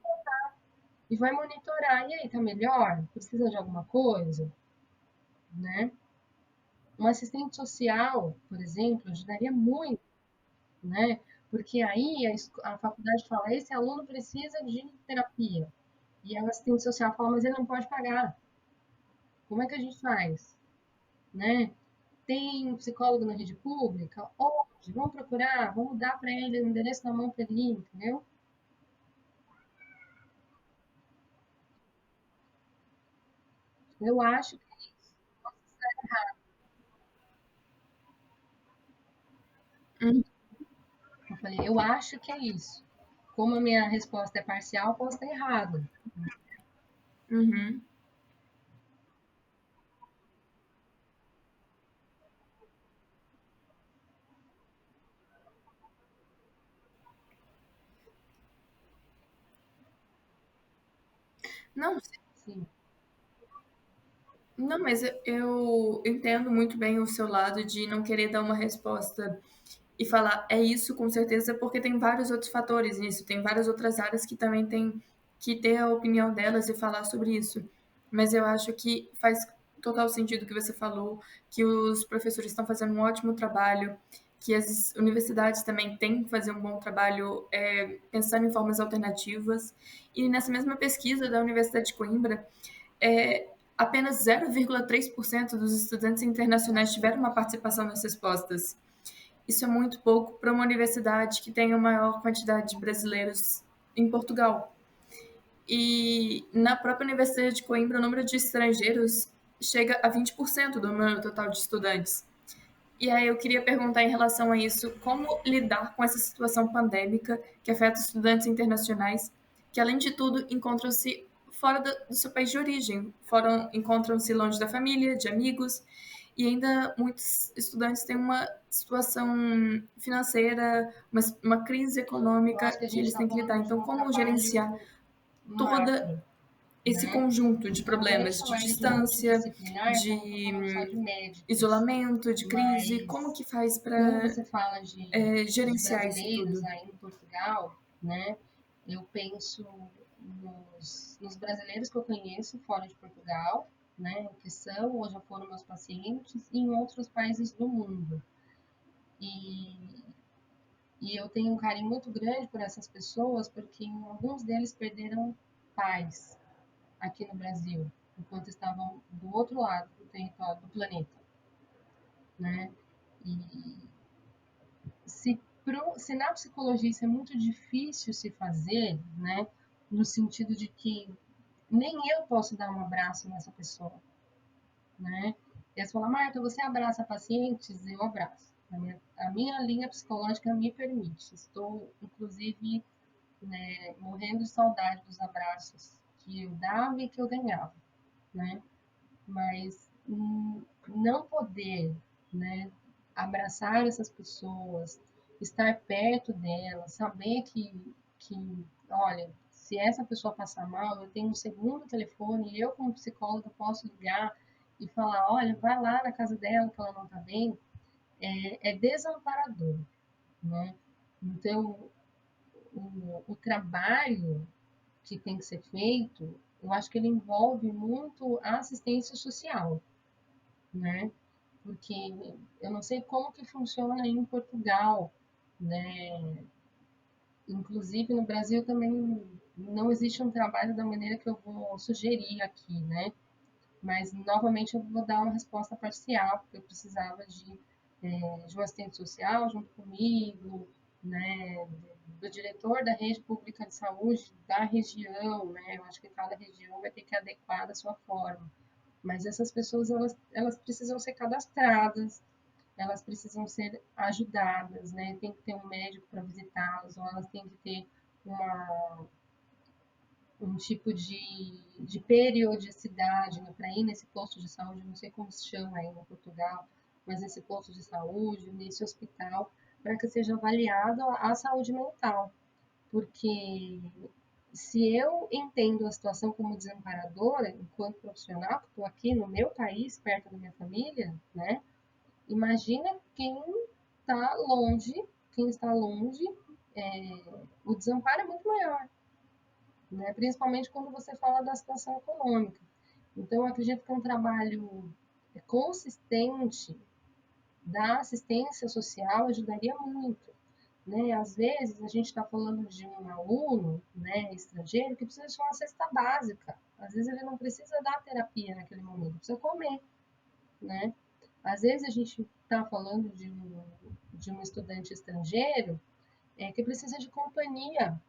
e vai monitorar. E aí, tá melhor? Precisa de alguma coisa? Né? Um assistente social, por exemplo, ajudaria muito, né? Porque aí a faculdade fala, esse aluno precisa de terapia. E a assistente social fala, mas ele não pode pagar. Como é que a gente faz? Né? Tem um psicólogo na rede pública? Onde? Vamos procurar, vamos dar para ele o endereço na mão para ele, entendeu? Eu acho que Uhum. eu falei, eu acho que é isso. Como a minha resposta é parcial, posso estar errada. Uhum. Não, Sim, não, mas eu entendo muito bem o seu lado de não querer dar uma resposta e falar é isso com certeza, porque tem vários outros fatores nisso, tem várias outras áreas que também tem que ter a opinião delas e falar sobre isso. Mas eu acho que faz total sentido o que você falou, que os professores estão fazendo um ótimo trabalho, que as universidades também têm que fazer um bom trabalho pensando em formas alternativas. E nessa mesma pesquisa da Universidade de Coimbra, apenas 0,3% dos estudantes internacionais tiveram uma participação nas respostas. Isso é muito pouco para uma universidade que tem a maior quantidade de brasileiros em Portugal. E na própria Universidade de Coimbra, o número de estrangeiros chega a 20% do número total de estudantes. E aí eu queria perguntar em relação a isso, como lidar com essa situação pandêmica que afeta estudantes internacionais, que além de tudo encontram-se fora do seu país de origem, encontram-se longe da família, de amigos, e ainda muitos estudantes têm uma situação financeira, uma crise eu acho econômica que a que gente eles está têm que lidar. falando de Então, um como gerenciar trabalho todo macro, esse né? conjunto de Eu não vou nem problemas de chamar ele de distância, multidisciplinar, porque eu não estou falando só de de médicos, isolamento, de crise, como mas que faz quando para você fala de gerenciar isso brasileiros tudo? aí em Portugal, né? Eu penso nos brasileiros que eu conheço fora de Portugal, né? Que são ou já foram meus pacientes, e em outros países do mundo. E, e eu tenho um carinho muito grande por essas pessoas, porque alguns deles perderam pais aqui no Brasil, enquanto estavam do outro lado do território do planeta, né? E se na psicologia isso é muito difícil se fazer, né? No sentido de que nem eu posso dar um abraço nessa pessoa, né? Eles falam, Marta, você abraça pacientes? Eu abraço. A minha linha psicológica me permite. Estou, inclusive, né, morrendo de saudade dos abraços que eu dava e que eu ganhava, né? Mas não poder, né, abraçar essas pessoas, estar perto delas, saber que, olha, se essa pessoa passar mal, eu tenho um segundo telefone, e eu como psicóloga posso ligar e falar, olha, vai lá na casa dela que ela não está bem, é desamparador, né? Então, o trabalho que tem que ser feito, eu acho que ele envolve muito a assistência social, né? Porque eu não sei como que funciona em Portugal, né? Inclusive no Brasil também não existe um trabalho da maneira que eu vou sugerir aqui, né? Mas novamente eu vou dar uma resposta parcial, porque eu precisava de um assistente social junto comigo, né? Do diretor da rede pública de saúde da região, né? Eu acho que cada região vai ter que adequar da sua forma. Mas essas pessoas, elas precisam ser cadastradas, elas precisam ser ajudadas, né? Tem que ter um médico para visitá-las, ou elas têm que ter um tipo de periodicidade, né, para ir nesse posto de saúde, não sei como se chama aí em Portugal, mas nesse posto de saúde, nesse hospital, para que seja avaliada a saúde mental. Porque se eu entendo a situação como desamparadora, enquanto profissional, que estou aqui no meu país, perto da minha família, né? Imagina quem está longe, o desamparo é muito maior, né? Principalmente quando você fala da situação econômica. Então, eu acredito que um trabalho consistente da assistência social ajudaria muito. Né? Às vezes, a gente está falando de um aluno, né, estrangeiro que precisa de uma cesta básica. Às vezes, ele não precisa dar terapia naquele momento, precisa comer. Né? Às vezes, a gente está falando de um estudante estrangeiro que precisa de companhia,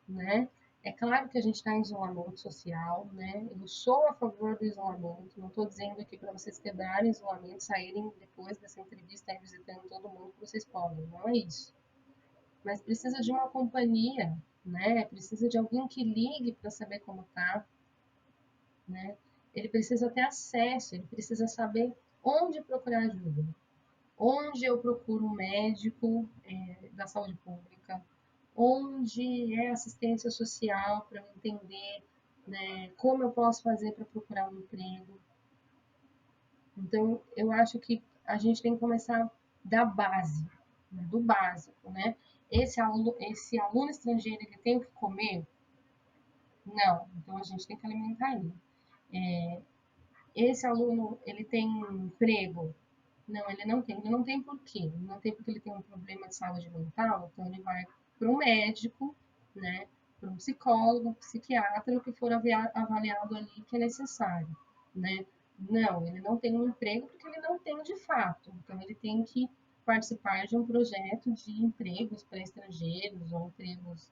né? É claro que a gente está em isolamento social, né? Eu sou a favor do isolamento, não estou dizendo aqui para vocês quebrarem isolamento, saírem depois dessa entrevista aí visitando todo mundo que vocês podem, não é isso. Mas precisa de uma companhia, né? Precisa de alguém que ligue para saber como tá, né? Ele precisa ter acesso, ele precisa saber onde procurar ajuda, onde eu procuro um médico da saúde pública, onde é assistência social para eu entender, né, como eu posso fazer para procurar um emprego. Então, eu acho que a gente tem que começar da base, né, do básico, né? Esse aluno estrangeiro, ele tem o que comer? Não, então a gente tem que alimentar ele. Esse aluno, ele tem emprego? Não, ele não tem por quê? Não tem porque ele tem um problema de saúde mental, então ele vai para um médico, né? Para um psicólogo, um psiquiatra, o que for avaliado ali que é necessário, né? Não, ele não tem um emprego porque ele não tem de fato. Então ele tem que participar de um projeto de empregos para estrangeiros ou empregos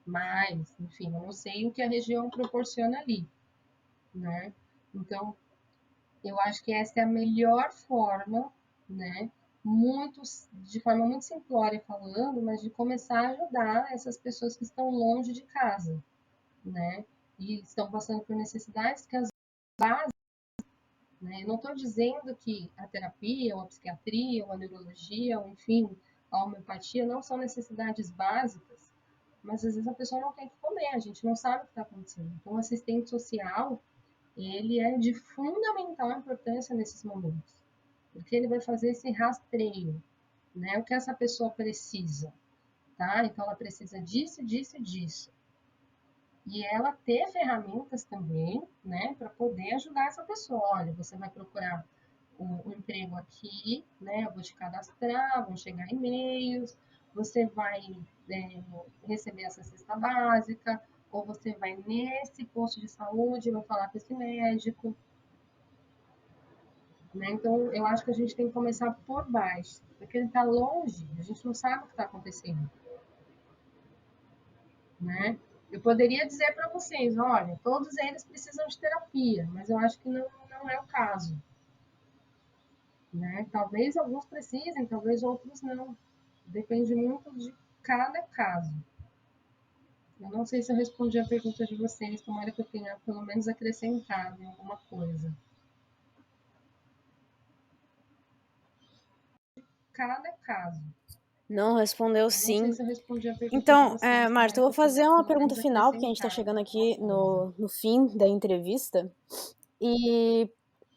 mais, enfim, eu não sei o que a região proporciona ali, né? Então, eu acho que essa é a melhor forma, né? De forma muito simplória falando, mas de começar a ajudar essas pessoas que estão longe de casa, né? E estão passando por necessidades que as básicas, né? Eu não estou dizendo que a terapia, ou a psiquiatria, ou a neurologia, ou enfim, a homeopatia não são necessidades básicas, mas às vezes a pessoa não tem o que comer, a gente não sabe o que está acontecendo. Então, o assistente social, ele é de fundamental importância nesses momentos, porque ele vai fazer esse rastreio, né? O que essa pessoa precisa, tá? Então, ela precisa disso, disso e disso. E ela ter ferramentas também, né, para poder ajudar essa pessoa. Olha, você vai procurar o emprego aqui, né? Eu vou te cadastrar, vão chegar e-mails, você vai receber essa cesta básica, ou você vai nesse posto de saúde, vai falar com esse médico, né? Então, eu acho que a gente tem que começar por baixo, porque ele está longe, a gente não sabe o que está acontecendo, né? Eu poderia dizer para vocês, olha, todos eles precisam de terapia, mas eu acho que não é o caso, né? Talvez alguns precisem, talvez outros não. Depende muito de cada caso. Eu não sei se eu respondi a pergunta de vocês, tomara que eu tenha pelo menos acrescentado em alguma coisa. Cada caso. Não, respondeu Eu não sim. sei se eu respondi a pergunta de Então, vocês, Marta, tomara eu que vou eu tenha fazer uma pelo pergunta menos final, porque a gente está acrescentado chegando em alguma aqui coisa. no fim da entrevista. E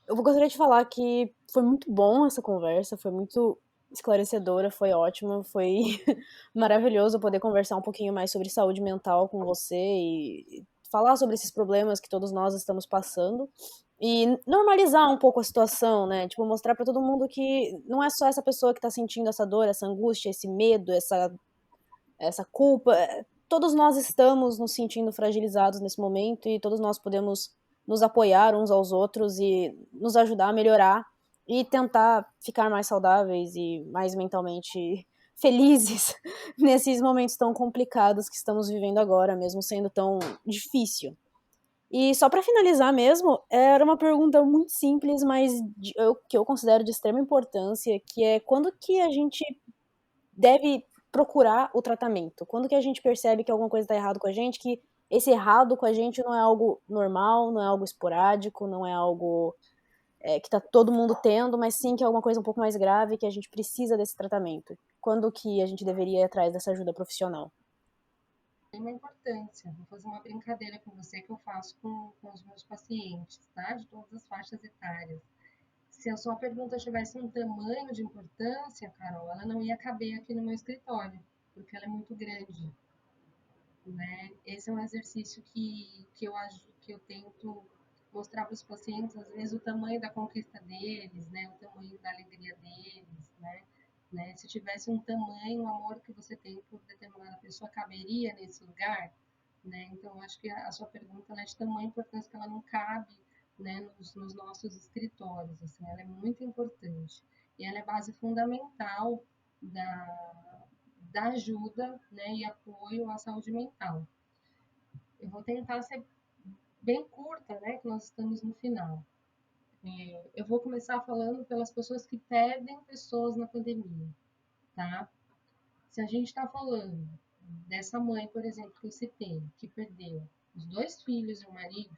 eu gostaria de falar que foi muito bom essa conversa, foi muito esclarecedora, foi ótima, foi maravilhoso poder conversar um pouquinho mais sobre saúde mental com você e falar sobre esses problemas que todos nós estamos passando e normalizar um pouco a situação, né? Tipo, mostrar pra todo mundo que não é só essa pessoa que tá sentindo essa dor, essa angústia, esse medo, essa culpa. Todos nós estamos nos sentindo fragilizados nesse momento e todos nós podemos nos apoiar uns aos outros e nos ajudar a melhorar e tentar ficar mais saudáveis e mais mentalmente felizes nesses momentos tão complicados que estamos vivendo agora, mesmo sendo tão difícil. E só para finalizar mesmo, era uma pergunta muito simples, mas que eu considero de extrema importância, que é quando que a gente deve procurar o tratamento? Quando que a gente percebe que alguma coisa está errado com a gente, que esse errado com a gente não é algo normal, não é algo esporádico, não é algo que está todo mundo tendo, mas sim que é alguma coisa um pouco mais grave, que a gente precisa desse tratamento? Quando que a gente deveria ir atrás dessa ajuda profissional? Tem uma importância. Vou fazer uma brincadeira com você que eu faço com os meus pacientes, tá? De todas as faixas etárias. Se a sua pergunta tivesse um tamanho de importância, Carol, ela não ia caber aqui no meu escritório, porque ela é muito grande, né? Esse é um exercício que eu tento mostrar para os pacientes, às vezes, o tamanho da conquista deles, né? O tamanho da alegria deles, né? Se tivesse um tamanho, o amor que você tem por determinada pessoa caberia nesse lugar, né? Então, eu acho que a sua pergunta é de tamanha importância que ela não cabe, né, nos nossos escritórios, assim, ela é muito importante. E ela é base fundamental da ajuda, né, e apoio à saúde mental. Eu vou tentar ser bem curta, né, que nós estamos no final. Eu vou começar falando pelas pessoas que perdem pessoas na pandemia, tá? Se a gente está falando dessa mãe, por exemplo, que eu citei, que perdeu os 2 filhos e o marido,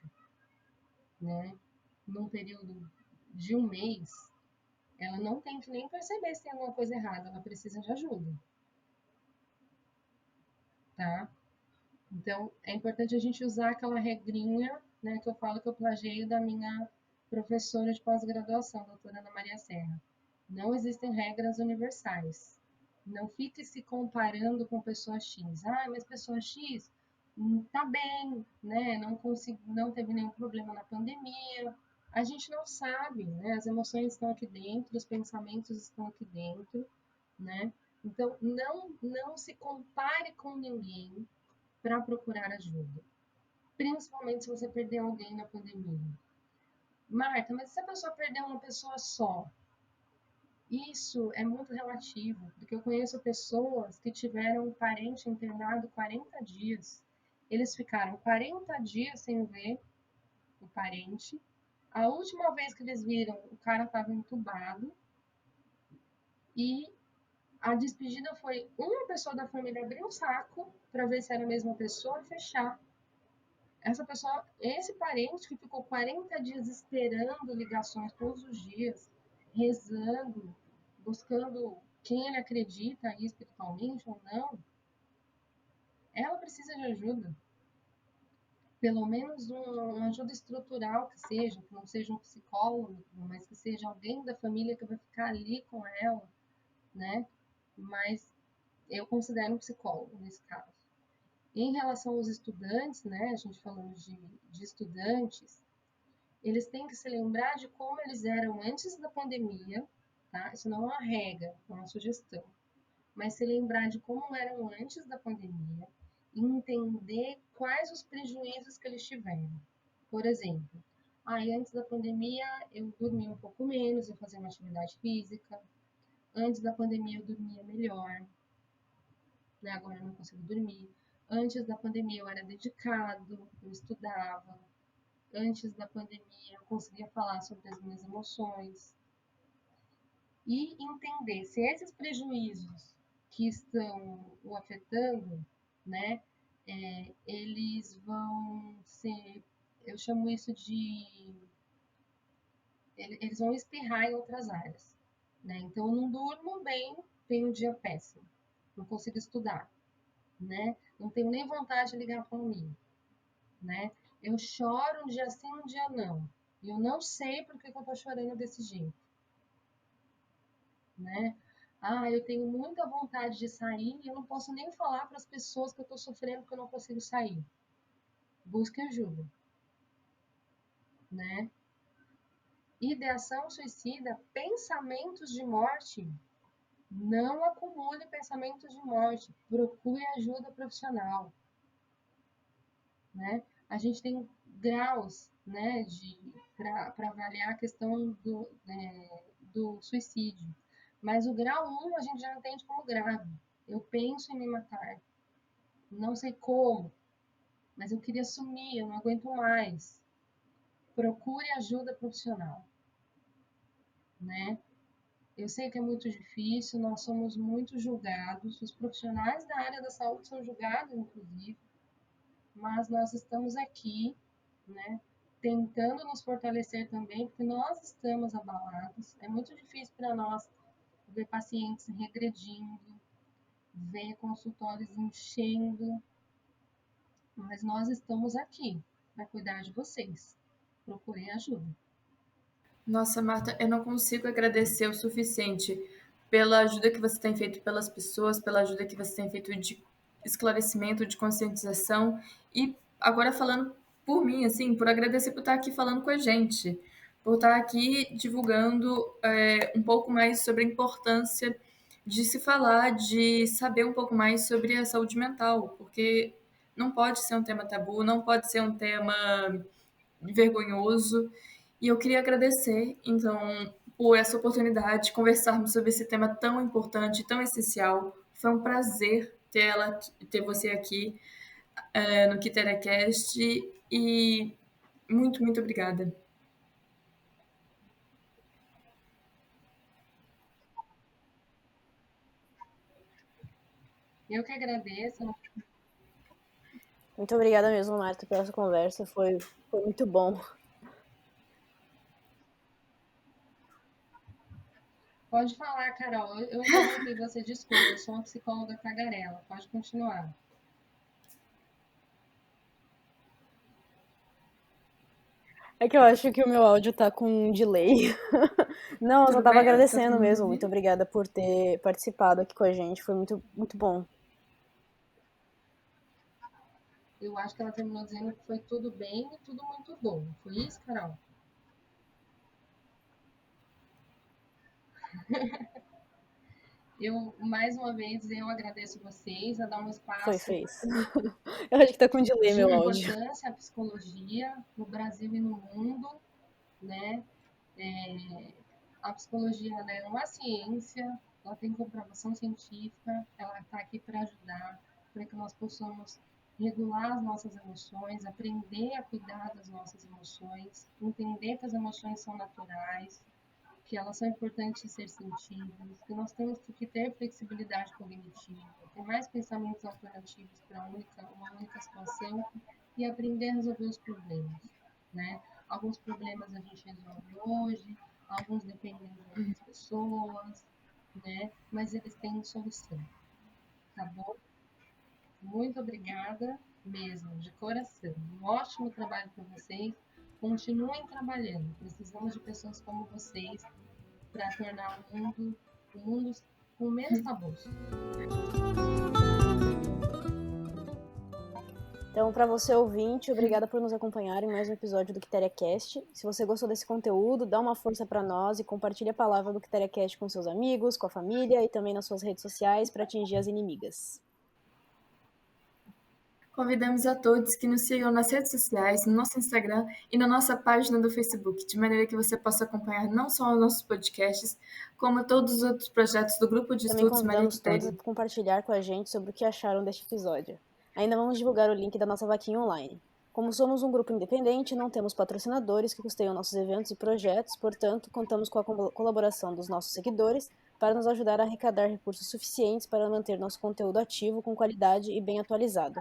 né, num período de um mês, ela não tem que nem perceber se tem alguma coisa errada, ela precisa de ajuda, tá? Então, é importante a gente usar aquela regrinha, né, que eu falo que eu plageio da minha professora de pós-graduação, doutora Ana Maria Serra. Não existem regras universais. Não fique se comparando com pessoa X. Ah, mas pessoa X tá bem, né? Não teve nenhum problema na pandemia. A gente não sabe, né? As emoções estão aqui dentro, os pensamentos estão aqui dentro, né? Então, não se compare com ninguém para procurar ajuda, principalmente se você perdeu alguém na pandemia. Marta, mas se a pessoa perdeu uma pessoa só, isso é muito relativo, porque eu conheço pessoas que tiveram um parente internado 40 dias. Eles ficaram 40 dias sem ver o parente. A última vez que eles viram, o cara estava entubado. E a despedida foi uma pessoa da família abrir um saco para ver se era a mesma pessoa e fechar. Essa pessoa, esse parente que ficou 40 dias esperando ligações todos os dias, rezando, buscando quem ele acredita aí espiritualmente ou não, ela precisa de ajuda. Pelo menos uma ajuda estrutural que não seja um psicólogo, mas que seja alguém da família que vai ficar ali com ela, né? Mas eu considero um psicólogo nesse caso. Em relação aos estudantes, né? A gente falando de estudantes, eles têm que se lembrar de como eles eram antes da pandemia, tá? Isso não é uma regra, é uma sugestão. Mas se lembrar de como eram antes da pandemia e entender quais os prejuízos que eles tiveram. Por exemplo, antes da pandemia eu dormia um pouco menos, eu fazia uma atividade física. Antes da pandemia eu dormia melhor, né? Agora eu não consigo dormir. Antes da pandemia eu era dedicado, eu estudava. Antes da pandemia, eu conseguia falar sobre as minhas emoções e entender se esses prejuízos que estão o afetando, né, eles vão ser, eu chamo isso de, eles vão espirrar em outras áreas, né? Então, eu não durmo bem, tenho um dia péssimo, não consigo estudar, né? Não tenho nem vontade de ligar para um amigo, né? Eu choro um dia sim, um dia não. E eu não sei por que eu tô chorando desse jeito, né? Eu tenho muita vontade de sair e eu não posso nem falar para as pessoas que eu tô sofrendo que eu não consigo sair. Busque ajuda, né? Ideação suicida, pensamentos de morte. Não acumule pensamentos de morte. Procure ajuda profissional, né? A gente tem graus, né, para avaliar a questão do suicídio. Mas o grau 1 a gente já entende como grave. Eu penso em me matar. Não sei como. mas eu queria sumir, eu não aguento mais. Procure ajuda profissional, né? Eu sei que é muito difícil, nós somos muito julgados, os profissionais da área da saúde são julgados, inclusive, mas nós estamos aqui, né, tentando nos fortalecer também, porque nós estamos abalados. É muito difícil para nós ver pacientes regredindo, ver consultórios enchendo, mas nós estamos aqui para cuidar de vocês. Procurem ajuda. Nossa, Marta, eu não consigo agradecer o suficiente pela ajuda que você tem feito pelas pessoas, pela ajuda que você tem feito de esclarecimento, de conscientização e agora falando por mim, assim, por agradecer por estar aqui falando com a gente, por estar aqui divulgando um pouco mais sobre a importância de se falar, de saber um pouco mais sobre a saúde mental, porque não pode ser um tema tabu, não pode ser um tema vergonhoso. E eu queria agradecer, então, por essa oportunidade de conversarmos sobre esse tema tão importante, tão essencial. Foi um prazer ter você aqui no KiteraCast e muito, muito obrigada. Eu que agradeço. Muito obrigada mesmo, Marta, pela essa conversa. Foi muito bom. Pode falar, Carol. Eu interrompi você, desculpa. Eu sou uma psicóloga tagarela. Pode continuar. É que eu acho que o meu áudio tá com um delay. Não, eu só Tudo tava bem? Tá agradecendo todo mundo mesmo. Muito ouvindo? obrigada por ter participado aqui com a gente. Foi muito, muito bom. Eu acho que ela terminou dizendo que foi tudo bem e tudo muito bom. Foi isso, Carol? Mais uma vez, eu agradeço vocês a dar um espaço Fez. Eu acho que tá com delay de meu áudio. importância à psicologia no Brasil e no mundo, né? A psicologia é uma ciência, ela tem comprovação científica, ela está aqui para ajudar, para que nós possamos regular as nossas emoções, aprender a cuidar das nossas emoções, entender que as emoções são naturais, que elas são importantes de ser sentidas, que nós temos que ter flexibilidade cognitiva, ter mais pensamentos alternativos para uma única situação e aprender a resolver os problemas, né? Alguns problemas a gente resolve hoje, alguns dependem de outras pessoas, né? Mas eles têm solução, tá bom? Muito obrigada mesmo, de coração. Um ótimo trabalho para vocês. Continuem trabalhando. Precisamos de pessoas como vocês para tornar o mundo com menos tabus. Então, para você ouvinte, obrigada por nos acompanhar em mais um episódio do KiteriaCast. Se você gostou desse conteúdo, dá uma força para nós e compartilhe a palavra do KiteriaCast com seus amigos, com a família e também nas suas redes sociais para atingir as inimigas. Convidamos a todos que nos sigam nas redes sociais, no nosso Instagram e na nossa página do Facebook, de maneira que você possa acompanhar não só os nossos podcasts, como todos os outros projetos do Grupo de Também Estudos Maria convidamos todos a Quitéria. compartilhar com a gente sobre o que acharam deste episódio. Ainda vamos divulgar o link da nossa vaquinha online. Como somos um grupo independente, não temos patrocinadores que custeiam nossos eventos e projetos, portanto, contamos com a colaboração dos nossos seguidores para nos ajudar a arrecadar recursos suficientes para manter nosso conteúdo ativo, com qualidade e bem atualizado.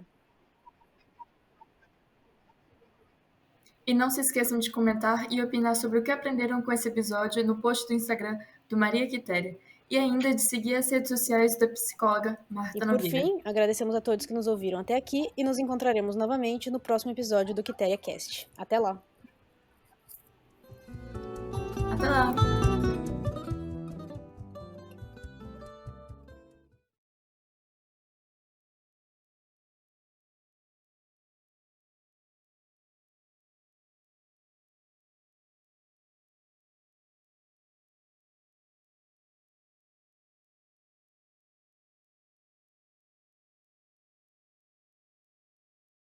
E não se esqueçam de comentar e opinar sobre o que aprenderam com esse episódio no post do Instagram do Maria Quitéria. E ainda de seguir as redes sociais da psicóloga Marta E por Nogueira. fim, agradecemos a todos que nos ouviram até aqui e nos encontraremos novamente no próximo episódio do KiteriaCast. Até lá! Até lá!